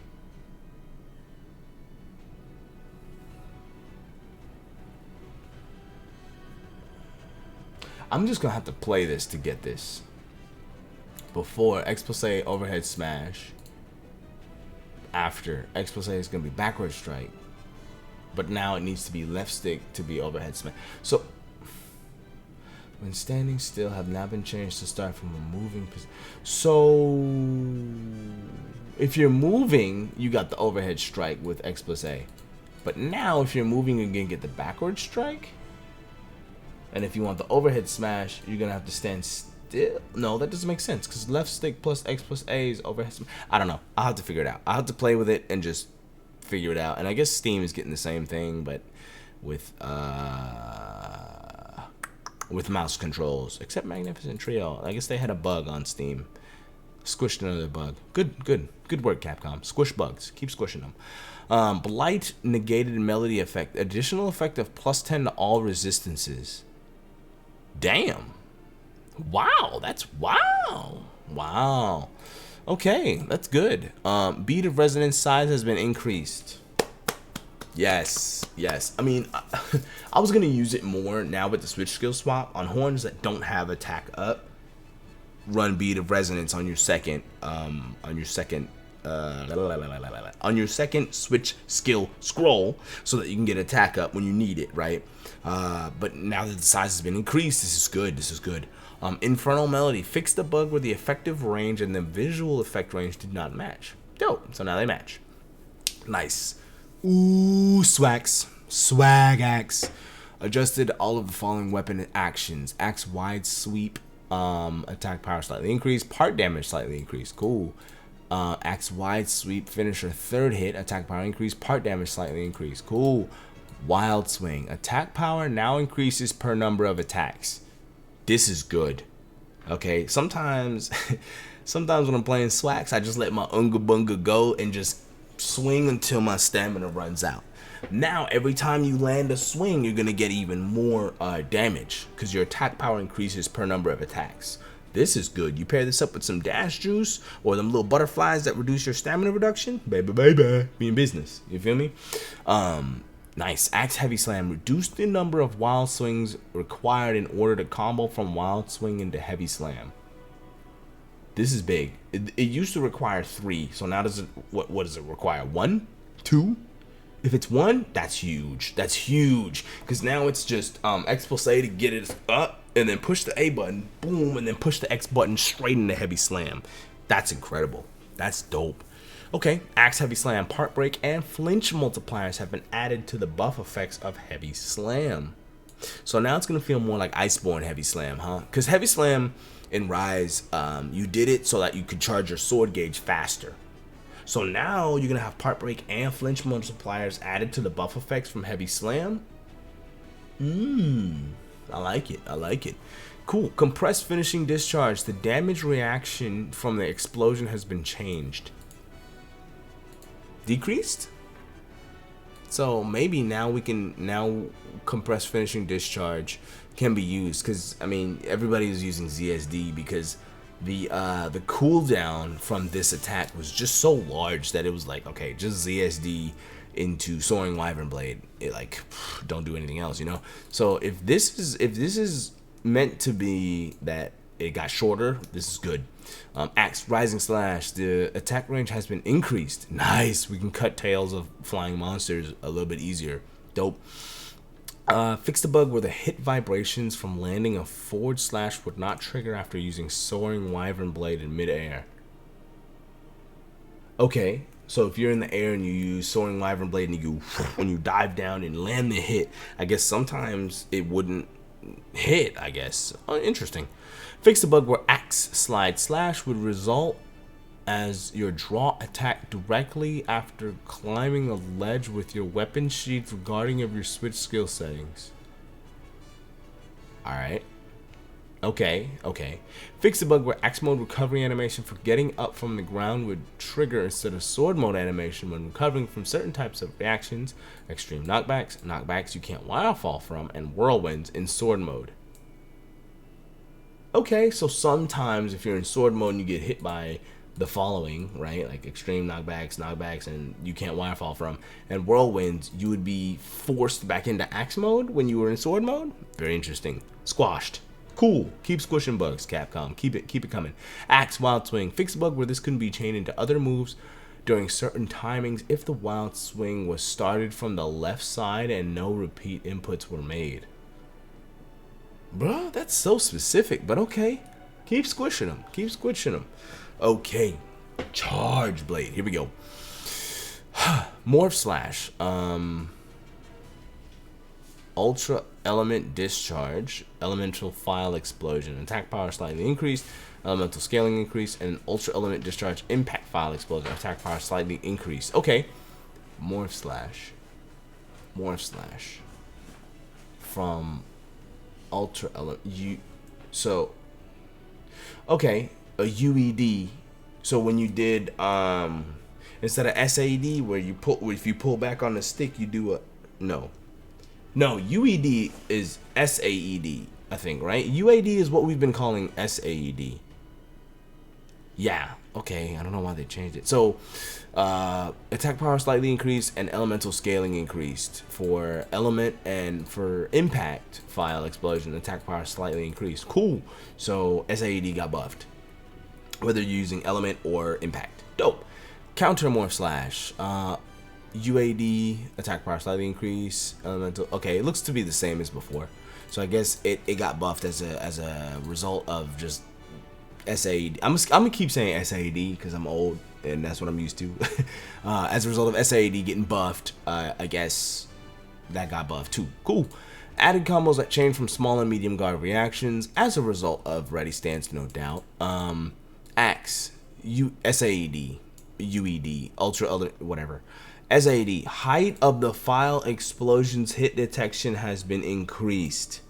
I'm just going to have to play this to get this. Before, X plus A overhead smash. After, X plus A is going to be backward strike. But now it needs to be left stick to be overhead smash. So, when standing still have now been changed to start from a moving position. So if you're moving, you got the overhead strike with X+A. But now if you're moving, you're gonna get the backward strike. And if you want the overhead smash, you're gonna have to stand still. No, that doesn't make sense, because left stick plus X+A is overhead smash. I don't know. I'll have to figure it out. I'll have to play with it and just figure it out. And I guess Steam is getting the same thing, but with mouse controls, except Magnificent Trio. I guess they had a bug on Steam. Squished another bug. Good work, Capcom. Squish bugs. Keep squishing them. Blight negated melody effect. Additional effect of +10 to all resistances. Damn. Wow. That's wow. Wow. Okay, that's good. Beat of resonance size has been increased. Yes. I mean, I was gonna use it more now with the switch skill swap on horns that don't have attack up. Run beat of resonance on your second switch skill scroll, so that you can get attack up when you need it, right? But now that the size has been increased, this is good. Infernal melody fixed the bug where the effective range and the visual effect range did not match. Dope. So now they match. Nice. Ooh, swag axe. Adjusted all of the following weapon actions: axe wide sweep, attack power slightly increased, part damage slightly increased. Cool. Axe wide sweep finisher third hit, attack power increased, part damage slightly increased. Cool. Wild swing, attack power now increases per number of attacks. This is good. Okay, sometimes when I'm playing Swax, I just let my unga bunga go and just swing until my stamina runs out. Now every time you land a swing, you're gonna get even more damage, because your attack power increases per number of attacks. This is good. You pair this up with some dash juice or them little butterflies that reduce your stamina reduction, baby, be in business. You feel me? Nice. Axe heavy slam. Reduce the number of wild swings required in order to combo from wild swing into heavy slam. This is big. It used to require 3, so now does it? What does it require? 1, 2? If it's 1, that's huge. That's huge, because now it's just X+A to get it up, and then push the A button, boom, and then push the X button straight into heavy slam. That's incredible. That's dope. Okay, axe heavy slam, part break, and flinch multipliers have been added to the buff effects of heavy slam. So now it's gonna feel more like Iceborne heavy slam, huh? Because heavy slam in Rise, you did it so that you could charge your sword gauge faster. So now you're gonna have part break and flinch multipliers added to the buff effects from heavy slam. I like it. Cool. Compressed finishing discharge. The damage reaction from the explosion has been changed. Decreased? So maybe now compressed finishing discharge can be used, because I mean everybody is using ZSD because the cooldown from this attack was just so large that it was like, okay, just ZSD into Soaring Wyvern Blade. It like don't do anything else, you know. So if this is meant to be that it got shorter, this is good. Axe Rising Slash. The attack range has been increased. Nice. We can cut tails of flying monsters a little bit easier. Dope. Fix the bug where the hit vibrations from landing a forward slash would not trigger after using Soaring Wyvern Blade in midair. Okay, so if you're in the air and you use Soaring Wyvern Blade and when you dive down and land the hit, I guess sometimes it wouldn't hit, I guess. Oh, interesting. Fix the bug where axe slide slash would result as your draw attack directly after climbing a ledge with your weapon sheath regarding of your switch skill settings. Alright. Okay. Fix the bug where axe mode recovery animation for getting up from the ground would trigger instead of sword mode animation when recovering from certain types of reactions, extreme knockbacks you can't waterfall from, and whirlwinds in sword mode. Okay, so sometimes if you're in sword mode and you get hit by the following, right, like extreme knockbacks, and you can't waterfall from, and whirlwinds, you would be forced back into axe mode when you were in sword mode. Very interesting. Squashed. Cool. Keep squishing bugs, Capcom. Keep it coming. Axe Wild Swing. Fix a bug where this couldn't be chained into other moves during certain timings if the Wild Swing was started from the left side and no repeat inputs were made. Bro, that's so specific, but okay. Keep squishing them. Keep squishing them. Okay. Charge blade. Here we go. Morph slash. Ultra element discharge. Elemental file explosion. Attack power slightly increased. Elemental scaling increased. And ultra element discharge impact file explosion. Attack power slightly increased. Okay. Morph slash. Morph slash. From ultra element. So okay, a UED. So when you did instead of SAD where you pull, if you pull back on the stick, you do a no UED is SAED, I think, right? UAD is what we've been calling SAED. Yeah, okay, I don't know why they changed it. So attack power slightly increased and elemental scaling increased for element, and for impact file explosion attack power slightly increased. Cool. So SAED got buffed, whether you're using element or impact. Dope. Counter morph slash UAD attack power slightly increased. Elemental. Okay, it looks to be the same as before. So I guess it got buffed as a result of just SAED. I'm gonna keep saying SAED because I'm old and that's what I'm used to. As a result of SAED getting buffed, I guess that got buffed too. Cool. Added combos that change from small and medium guard reactions as a result of ready stance, no doubt. Axe, SAED, UED, ultra, whatever. SAED, height of the file explosions hit detection has been increased.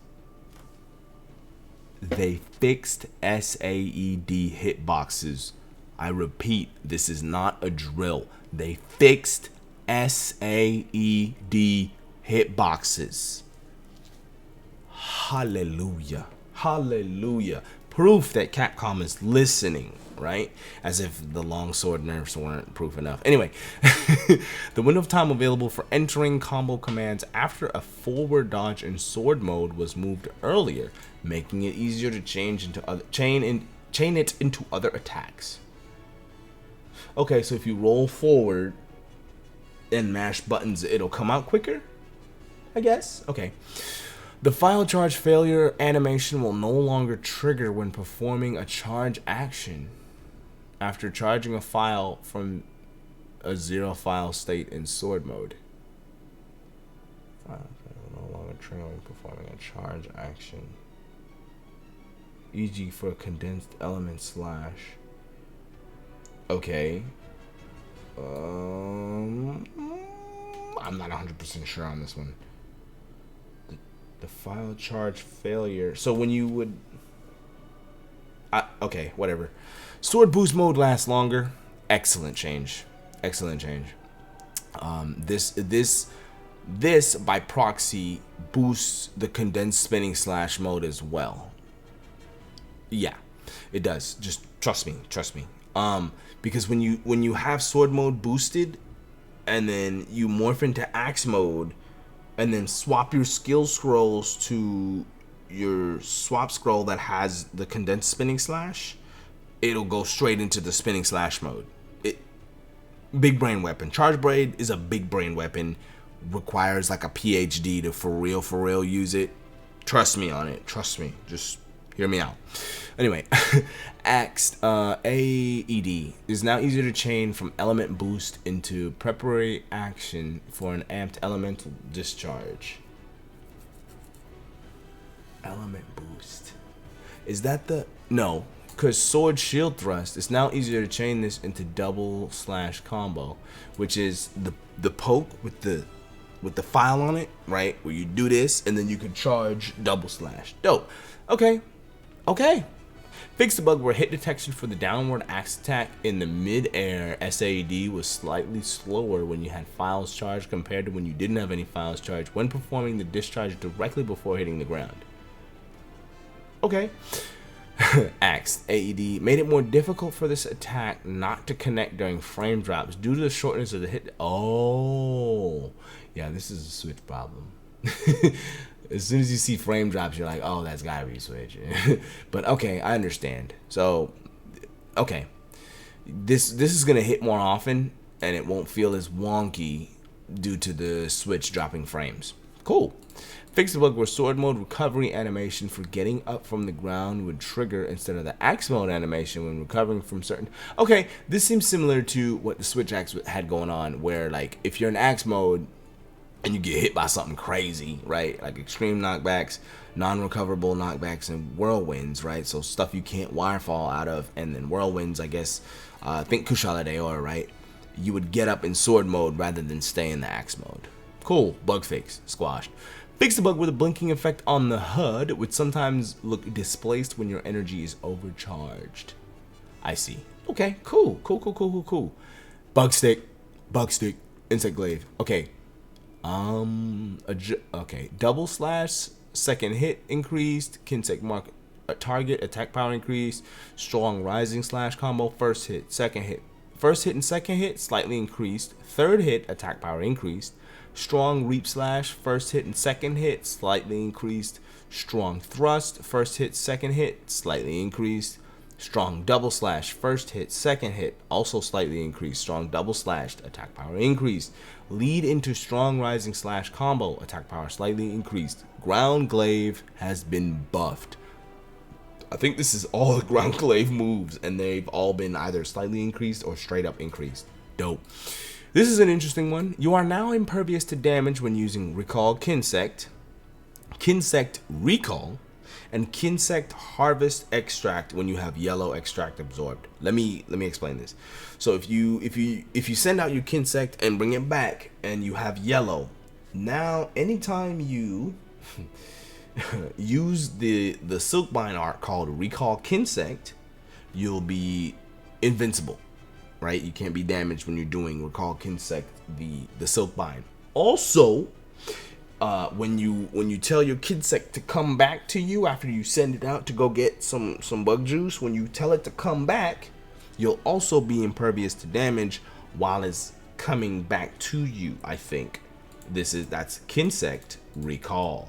They fixed SAED hitboxes. I repeat, this is not a drill. They fixed SAED hitboxes. Hallelujah. Hallelujah. Proof that Capcom is listening, right? As if the longsword nerfs weren't proof enough. Anyway, the window of time available for entering combo commands after a forward dodge in sword mode was moved earlier, making it easier to change into other chain it into other attacks. Okay, so if you roll forward and mash buttons, it'll come out quicker, I guess. Okay. The file charge failure animation will no longer trigger when performing a charge action after charging a file from a zero file state in sword mode. File will no longer trigger when performing a charge action, e.g. for condensed element slash. Okay. I'm not 100% sure on this one. The file charge failure. So when you would... okay, whatever. Sword boost mode lasts longer. Excellent change. Excellent change. This by proxy boosts the condensed spinning slash mode as well. Yeah, it does. Just trust me. Trust me. Because when you have sword mode boosted, and then you morph into axe mode, and then swap your skill scrolls to your swap scroll that has the condensed spinning slash, it'll go straight into the spinning slash mode. Big brain weapon. Charge blade is a big brain weapon. Requires like a PhD to for real use it. Trust me on it. Trust me. Just hear me out. Anyway, Axed AED is now easier to chain from element boost into preparatory action for an amped elemental discharge. Element boost. Is that the... No, because sword shield thrust, it's now easier to chain this into double slash combo, which is the poke with the file on it, right? Where you do this and then you can charge double slash. Dope. Okay. Okay. Fix the bug where hit detection for the downward axe attack in the mid-air SAD was slightly slower when you had files charged compared to when you didn't have any files charged when performing the discharge directly before hitting the ground. Okay. Axe AED made it more difficult for this attack not to connect during frame drops due to the shortness of the hit. Oh, yeah, this is a Switch problem. As soon as you see frame drops, you're like, oh, that's gotta be Switch. But okay, I understand. So, okay, this is gonna hit more often, and it won't feel as wonky due to the Switch dropping frames. Cool. Fix the bug where sword mode recovery animation for getting up from the ground would trigger instead of the axe mode animation when recovering from certain. Okay, this seems similar to what the switch axe had going on, where like if you're in axe mode and you get hit by something crazy, right? Like extreme knockbacks, non-recoverable knockbacks, and whirlwinds, right? So stuff you can't wirefall out of, and then whirlwinds, I guess. Think Kushala Deor, right? You would get up in sword mode rather than stay in the axe mode. Cool, bug fix, squashed. Fix the bug with a blinking effect on the HUD, which sometimes look displaced when your energy is overcharged. I see. Okay, cool. Bug stick, insect glaive. Okay. Okay. Double slash, second hit increased, Kinsect mark target, attack power increased, strong rising slash combo, first hit, second hit. First hit and second hit slightly increased, third hit attack power increased, strong reap slash, first hit and second hit slightly increased, strong thrust, first hit, second hit slightly increased, strong double slash, first hit, second hit also slightly increased, strong double slashed, attack power increased, lead into strong rising slash combo, attack power slightly increased. Ground glaive has been buffed. I think this is all the ground glaive moves, and they've all been either slightly increased or straight up increased. Dope. This is an interesting one. You are now impervious to damage when using Recall Kinsect, Kinsect Recall, and Kinsect Harvest Extract when you have yellow extract absorbed. Let me explain this. So if you send out your Kinsect and bring it back and you have yellow, now anytime you use the Silkbind art called Recall Kinsect, you'll be invincible, right? You can't be damaged when you're doing Recall Kinsect, the Silkbind. Also, when you tell your Kinsect to come back to you after you send it out to go get some bug juice, when you tell it to come back, you'll also be impervious to damage while it's coming back to you. I think that's Kinsect Recall.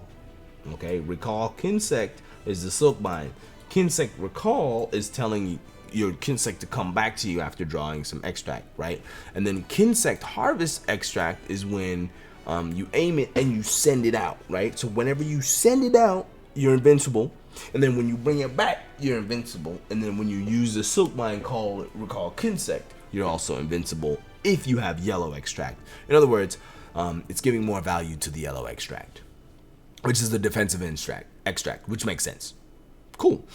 Okay, Recall Kinsect is the Silkbind. Kinsect Recall is telling your Kinsect to come back to you after drawing some extract, right? And then Kinsect Harvest Extract is when you aim it and you send it out, right? So whenever you send it out, you're invincible, and then when you bring it back, you're invincible, and then when you use the Silkbind called Recall Kinsect, you're also invincible if you have yellow extract. In other words, it's giving more value to the yellow extract, which is the defensive extract, which makes sense. Cool.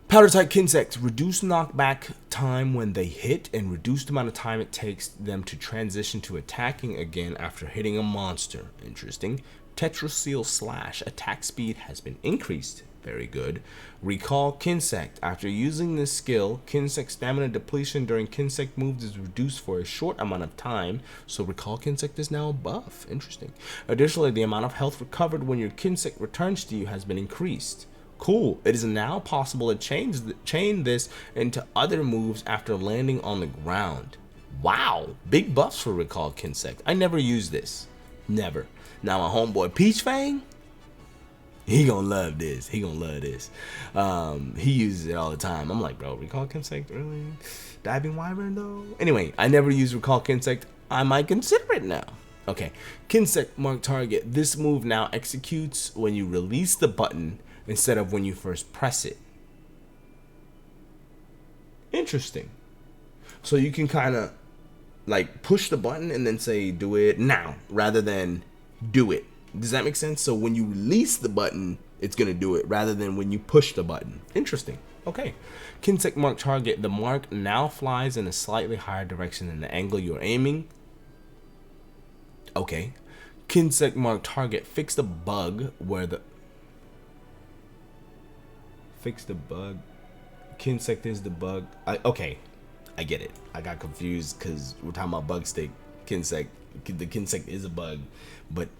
Powder type Kinsect, reduce knockback time when they hit and reduced amount of time it takes them to transition to attacking again after hitting a monster. Interesting. Tetraseal slash, attack speed has been increased. Very good. Recall Kinsect, after using this skill, Kinsect stamina depletion during Kinsect moves is reduced for a short amount of time, so Recall Kinsect is now a buff. Interesting. Additionally, the amount of health recovered when your Kinsect returns to you has been increased. Cool. It is now possible to chain this into other moves after landing on the ground. Wow. Big buffs for Recall Kinsect. I never used this. Never. Now my homeboy Peach Fang, he gonna love this. He uses it all the time. I'm like, bro, Recall Kinsect, really? Diving Wyvern though? Anyway, I never used Recall Kinsect. I might consider it now. Okay. Kinsect mark target. This move now executes when you release the button instead of when you first press it. Interesting. So you can kind of like push the button and then say do it now rather than do it. Does that make sense? So when you release the button, it's going to do it rather than when you push the button. Interesting. Okay. Kinsect mark target. The mark now flies in a slightly higher direction than the angle you're aiming. Okay. Kinsect mark target. Fix the bug where the... Fix the bug. Kinsect is the bug. Okay. I get it. I got confused because we're talking about bug stick. Kinsect. The Kinsect is a bug, but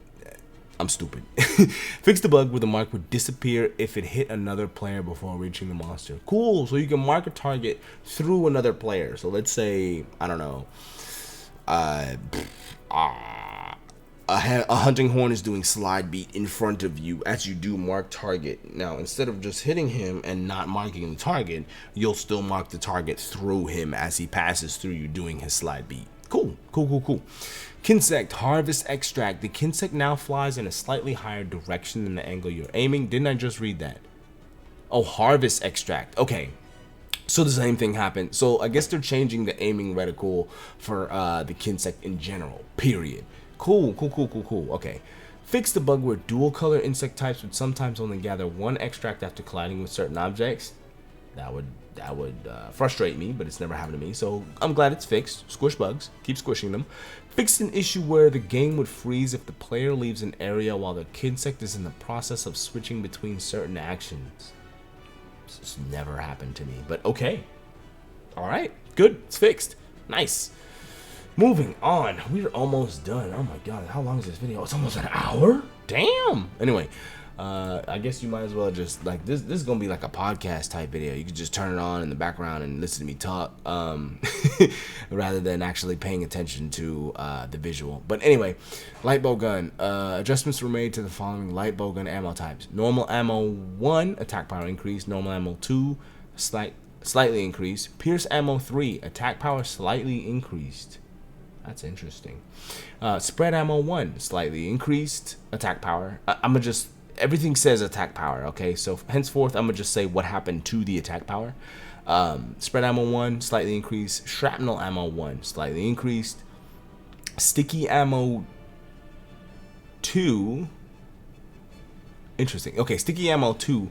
I'm stupid. Fix the bug where the mark would disappear if it hit another player before reaching the monster. Cool. So you can mark a target through another player. So let's say, I don't know, a hunting horn is doing slide beat in front of you as you do mark target. Now, instead of just hitting him and not marking the target, you'll still mark the target through him as he passes through you doing his slide beat. Cool, cool, cool, cool. Kinsect, Harvest Extract. The Kinsect now flies in a slightly higher direction than the angle you're aiming. Didn't I just read that? Oh, Harvest Extract. Okay. So the same thing happened. So I guess they're changing the aiming reticle for the Kinsect in general. Period. Cool, cool, cool, cool, cool. Okay. Fix the bug where dual color insect types would sometimes only gather one extract after colliding with certain objects. That would frustrate me, but it's never happened to me, so I'm glad it's fixed. Squish bugs, keep squishing them. Fixed an issue where the game would freeze if the player leaves an area while the Kinsect is in the process of switching between certain actions. This has never happened to me, but okay. Alright, good, it's fixed. Nice. Moving on, we're almost done. Oh my god, how long is this video? It's almost an hour? Damn! Anyway, I guess you might as well just, like, this is gonna be like a podcast type video. You could just turn it on in the background and listen to me talk, rather than actually paying attention to the visual. But anyway, light bow gun. Adjustments were made to the following light bow gun ammo types. Normal ammo 1, attack power increase. Normal ammo 2, slightly increased. Pierce ammo 3, attack power slightly increased. That's interesting. Spread ammo 1, slightly increased. Attack power. I'ma just, everything says attack power, okay? So henceforth, I'm gonna just say what happened to the attack power. Spread ammo 1, slightly increased. Shrapnel ammo 1, slightly increased. Sticky ammo 2. Interesting. Okay, sticky ammo 2,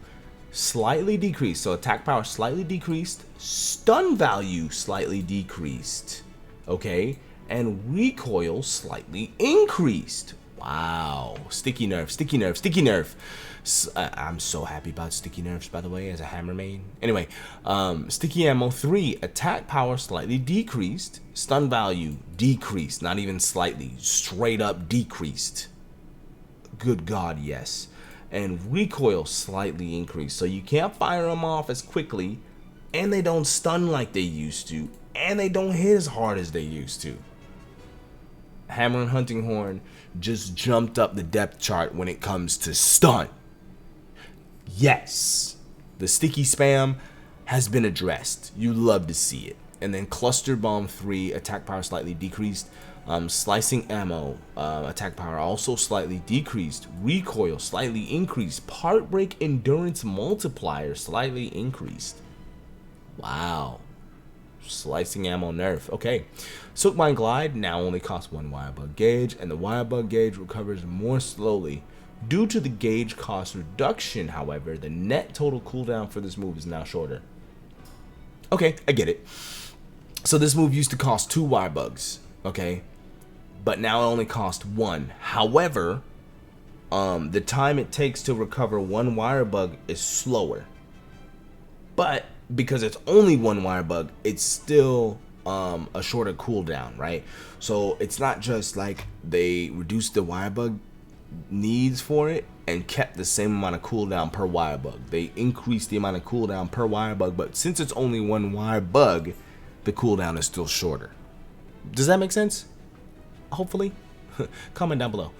slightly decreased. So attack power slightly decreased. Stun value slightly decreased. Okay? And recoil slightly increased. Wow. Sticky nerf, sticky nerf, sticky nerf. I'm so happy about sticky nerfs, by the way, as a hammer main. Anyway, sticky ammo 3, attack power slightly decreased. Stun value decreased, not even slightly, straight up decreased. Good God, yes. And recoil slightly increased, so you can't fire them off as quickly, and they don't stun like they used to, and they don't hit as hard as they used to. Hammer and Hunting Horn just jumped up the depth chart when it comes to stun. Yes, the sticky spam has been addressed. You love to see it. And then Cluster Bomb 3, attack power slightly decreased. Slicing ammo, attack power also slightly decreased. Recoil slightly increased. Part break endurance multiplier slightly increased. Wow. Slicing ammo nerf. Okay. Silkmine Glide now only costs 1 wire bug gauge, and the wire bug gauge recovers more slowly. Due to the gauge cost reduction, however, the net total cooldown for this move is now shorter. Okay, I get it. So this move used to cost 2 wire bugs, okay? But now it only costs 1. However, the time it takes to recover 1 wire bug is slower. But because it's only 1 wire bug, it's still a shorter cooldown, right? So it's not just like they reduced the wire bug needs for it and kept the same amount of cooldown per wire bug. They increased the amount of cooldown per wire bug, but since it's only 1 wire bug, the cooldown is still shorter. Does that make sense? Hopefully. Comment down below.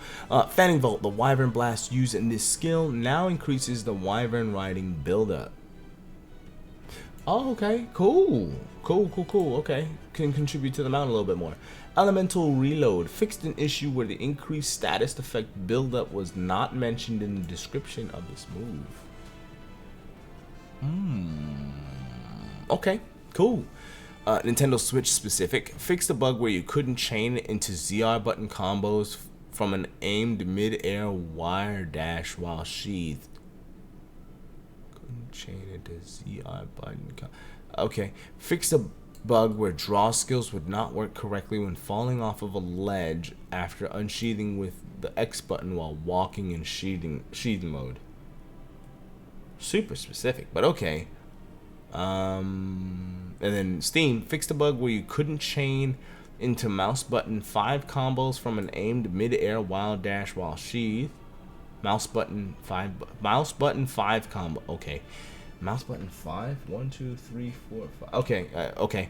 Fanning Volt, the Wyvern Blast used in this skill now increases the Wyvern riding buildup. Oh, okay, cool. Cool. Okay, can contribute to the mount a little bit more. Elemental Reload fixed an issue where the increased status effect buildup was not mentioned in the description of this move. Okay, cool. Nintendo Switch specific fixed a bug where you couldn't chain it into ZR button combos from an aimed mid-air wire dash while sheathed. Chain it to ZR button. Okay, fixed a bug where draw skills would not work correctly when falling off of a ledge after unsheathing with the X button while walking in sheathing mode. Super specific, but okay. And then Steam fixed a bug where you couldn't chain into mouse button 5 combos from an aimed mid-air wild dash while sheathed. Mouse button 5 combo. Okay, mouse button 5. 1, 2, 3, 4, 5. Okay, okay.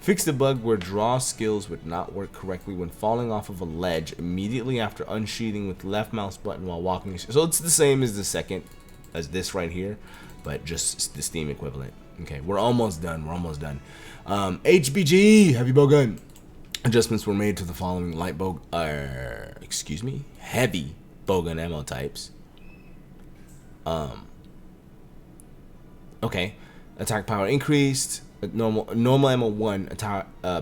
Fixed the bug where draw skills would not work correctly when falling off of a ledge immediately after unsheathing with left mouse button while walking. So it's the same as the second, as this right here, but just the Steam equivalent. Okay, we're almost done. HBG, heavy bow gun. Adjustments were made to the following heavy bowgun ammo types. Okay, attack power increased. Normal ammo 1,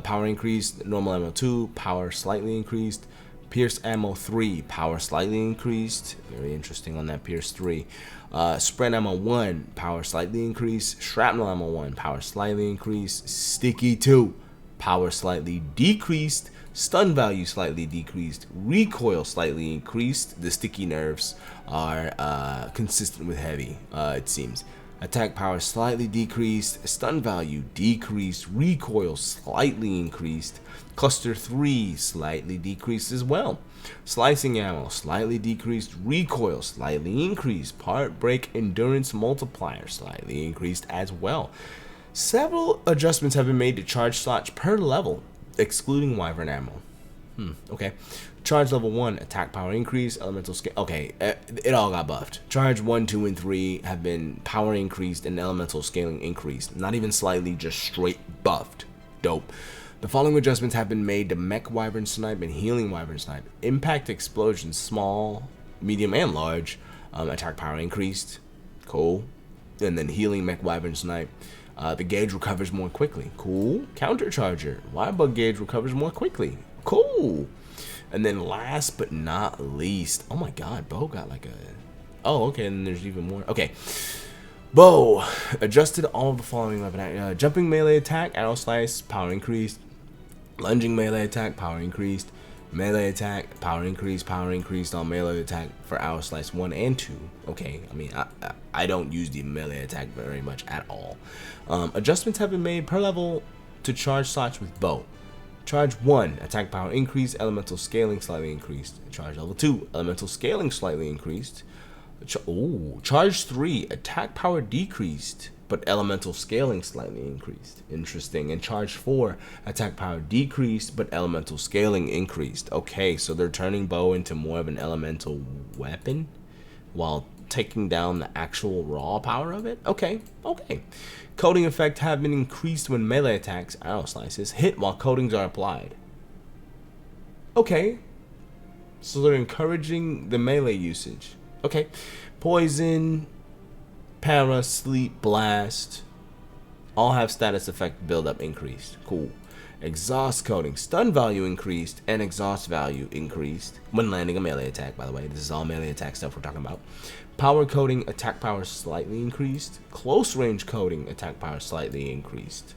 power increased. Normal ammo 2, power slightly increased. Pierce ammo 3, power slightly increased. Very interesting on that Pierce 3. Spread ammo 1, power slightly increased. Shrapnel ammo 1, power slightly increased. Sticky 2, power slightly decreased. Stun value slightly decreased. Recoil slightly increased. The sticky nerfs are consistent with heavy, it seems. Attack power slightly decreased. Stun value decreased. Recoil slightly increased. Cluster 3 slightly decreased as well. Slicing ammo slightly decreased. Recoil slightly increased. Part break endurance multiplier slightly increased as well. Several adjustments have been made to charge slots per level, excluding wyvern ammo. Okay. Charge level 1, attack power increase, elemental scale. Okay, it all got buffed. Charge 1, 2, and 3 have been power increased and elemental scaling increased. Not even slightly, just straight buffed. Dope. The following adjustments have been made to mech wyvern snipe and healing wyvern snipe. Impact explosions, small, medium, and large. Attack power increased. Cool. And then healing mech wyvern snipe. The gauge recovers more quickly. Cool. Countercharger. Bug gauge recovers more quickly. Cool. And then last but not least, oh my god, bow got like a... Oh, okay, and there's even more. Okay. Bow. Adjusted all of the following weapon. Jumping melee attack, arrow slice, power increased. Lunging melee attack, power increased. Melee attack, power increased on melee attack for arrow slice 1 and 2. Okay, I mean, I don't use the melee attack very much at all. Adjustments have been made per level to charge slots with bow. Charge 1, attack power increased, elemental scaling slightly increased. Charge level 2, elemental scaling slightly increased. Charge 3, attack power decreased, but elemental scaling slightly increased. Interesting. And charge 4, attack power decreased, but elemental scaling increased. Okay, so they're turning bow into more of an elemental weapon while taking down the actual raw power of it. Okay. Coating effect have been increased when melee attacks, arrow slices, hit while coatings are applied. Okay, so they're encouraging the melee usage. Okay, poison, para, sleep, blast, all have status effect buildup increased. Cool. Exhaust coating, stun value increased and exhaust value increased when landing a melee attack. By the way, this is all melee attack stuff we're talking about. Power coating, attack power slightly increased. Close range coating, attack power slightly increased.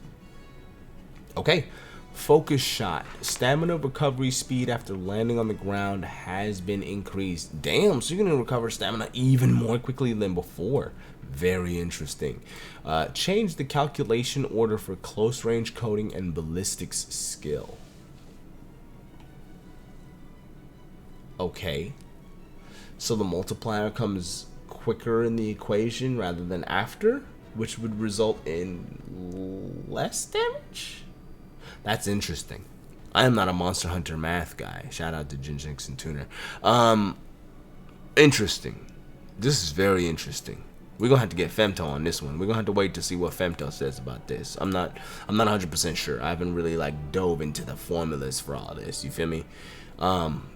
Okay. Focus shot, stamina recovery speed after landing on the ground has been increased. Damn, so you're going to recover stamina even more quickly than before. Very interesting. Change the calculation order for close range coating and ballistics skill. Okay. So the multiplier comes quicker in the equation rather than after, which would result in less damage? That's interesting. I am not a Monster Hunter math guy. Shout out to Jinjix and Tuner. Interesting. This is very interesting. We're gonna have to get Femto on this one. We're gonna have to wait to see what Femto says about this. I'm not 100% sure. I haven't really like dove into the formulas for all this. You feel me?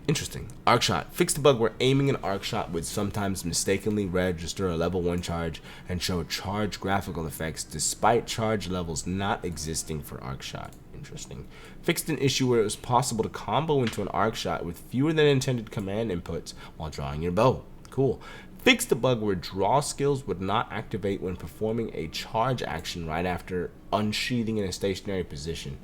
Interesting. Arc shot. Fix the bug where aiming an arc shot would sometimes mistakenly register a level 1 charge and show charge graphical effects despite charge levels not existing for arc shot. Interesting. Fixed an issue where it was possible to combo into an arc shot with fewer than intended command inputs while drawing your bow. Cool. Fixed the bug where draw skills would not activate when performing a charge action right after unsheathing in a stationary position.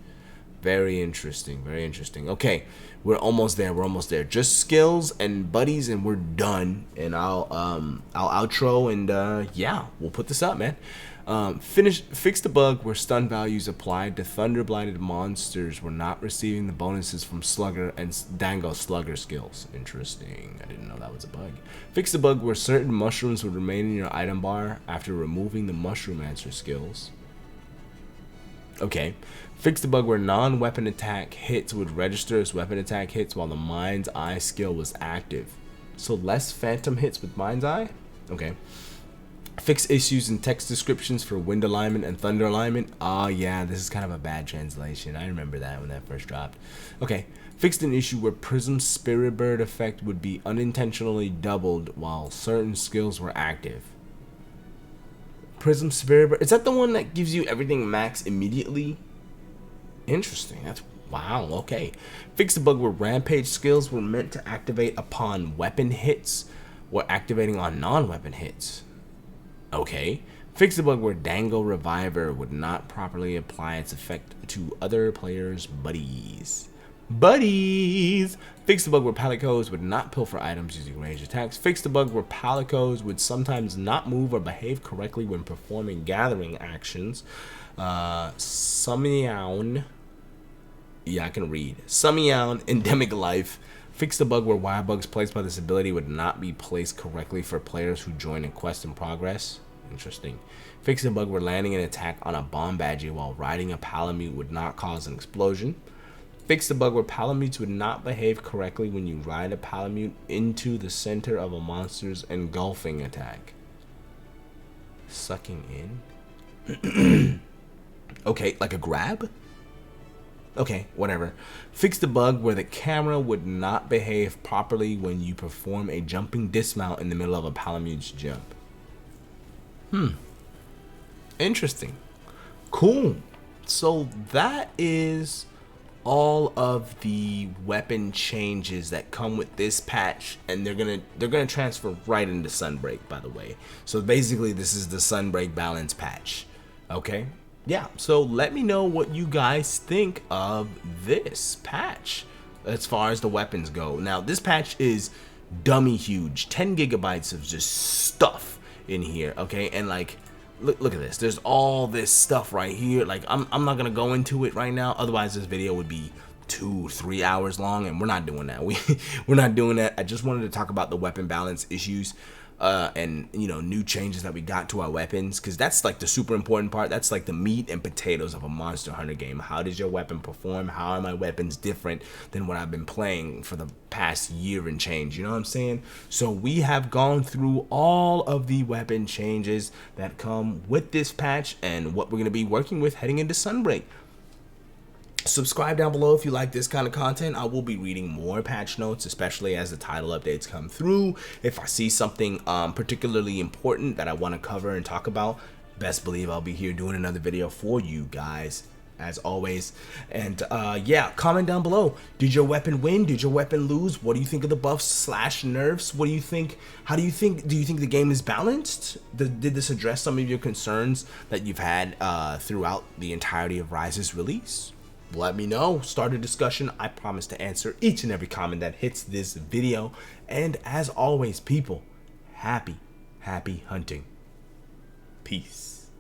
Very interesting. Very interesting. Okay, we're almost there. We're almost there. Just skills and buddies, and we're done. And I'll outro, and yeah, we'll put this up, man. Fix the bug where stun values applied to thunder blinded monsters were not receiving the bonuses from Slugger and Dango Slugger skills. Interesting. I didn't know that was a bug. Fix the bug where certain mushrooms would remain in your item bar after removing the mushroom answer skills. Okay. Fix the bug where non-weapon attack hits would register as weapon attack hits while the Mind's Eye skill was active. So less phantom hits with Mind's Eye? Okay. Fix issues in text descriptions for wind alignment and thunder alignment. Oh yeah, this is kind of a bad translation. I remember that when that first dropped. Okay. Fixed an issue where Prism's Spirit Bird effect would be unintentionally doubled while certain skills were active. Prism Spirit Bird. Is that the one that gives you everything max immediately? Interesting. That's wow. Okay. Fix the bug where Rampage skills were meant to activate upon weapon hits or activating on non-weapon hits. Okay. Fix the bug where Dango Reviver would not properly apply its effect to other players' buddies. Fix the bug where Palicos would not pilfer items using ranged attacks. Fix the bug where Palicos would sometimes not move or behave correctly when performing gathering actions. Summeown. Yeah, I can read. Summeown Endemic Life. Fix the bug where wild bugs placed by this ability would not be placed correctly for players who join a quest in progress. Interesting. Fix the bug where landing an attack on a bomb badgie while riding a Palamute would not cause an explosion. Fix the bug where Palamutes would not behave correctly when you ride a Palamute into the center of a monster's engulfing attack. Sucking in? Okay, like a grab? Okay, whatever. Fix the bug where the camera would not behave properly when you perform a jumping dismount in the middle of a Palamute's jump. Interesting. Cool. So that is all of the weapon changes that come with this patch, and they're gonna transfer right into Sunbreak, by the way. So basically this is the Sunbreak balance patch. Okay, yeah, so let me know what you guys think of this patch as far as the weapons go. Now this patch is dummy huge, 10 gigabytes of just stuff in here. Okay, and like look at this, there's all this stuff right here. Like I'm not gonna go into it right now, otherwise this video would be 2-3 hours long, and we're not doing that. We're not doing that. I just wanted to talk about the weapon balance issues and new changes that we got to our weapons, because that's like the super important part. That's like the meat and potatoes of a Monster Hunter game. How does your weapon perform? How are my weapons different than what I've been playing for the past year and change? You know what I'm saying? So we have gone through all of the weapon changes that come with this patch and what we're going to be working with heading into Sunbreak. Subscribe down below if you like this kind of content. I will be reading more patch notes, especially as the title updates come through. If I see something particularly important that I want to cover and talk about, best believe I'll be here doing another video for you guys, as always. And yeah, comment down below. Did your weapon win? Did your weapon lose? What do you think of the buffs / nerfs? What do you think? How do you think the game is balanced? Did this address some of your concerns that you've had throughout the entirety of Rise's release? Let me know. Start a discussion. I promise to answer each and every comment that hits this video. And as always, people, happy hunting. Peace.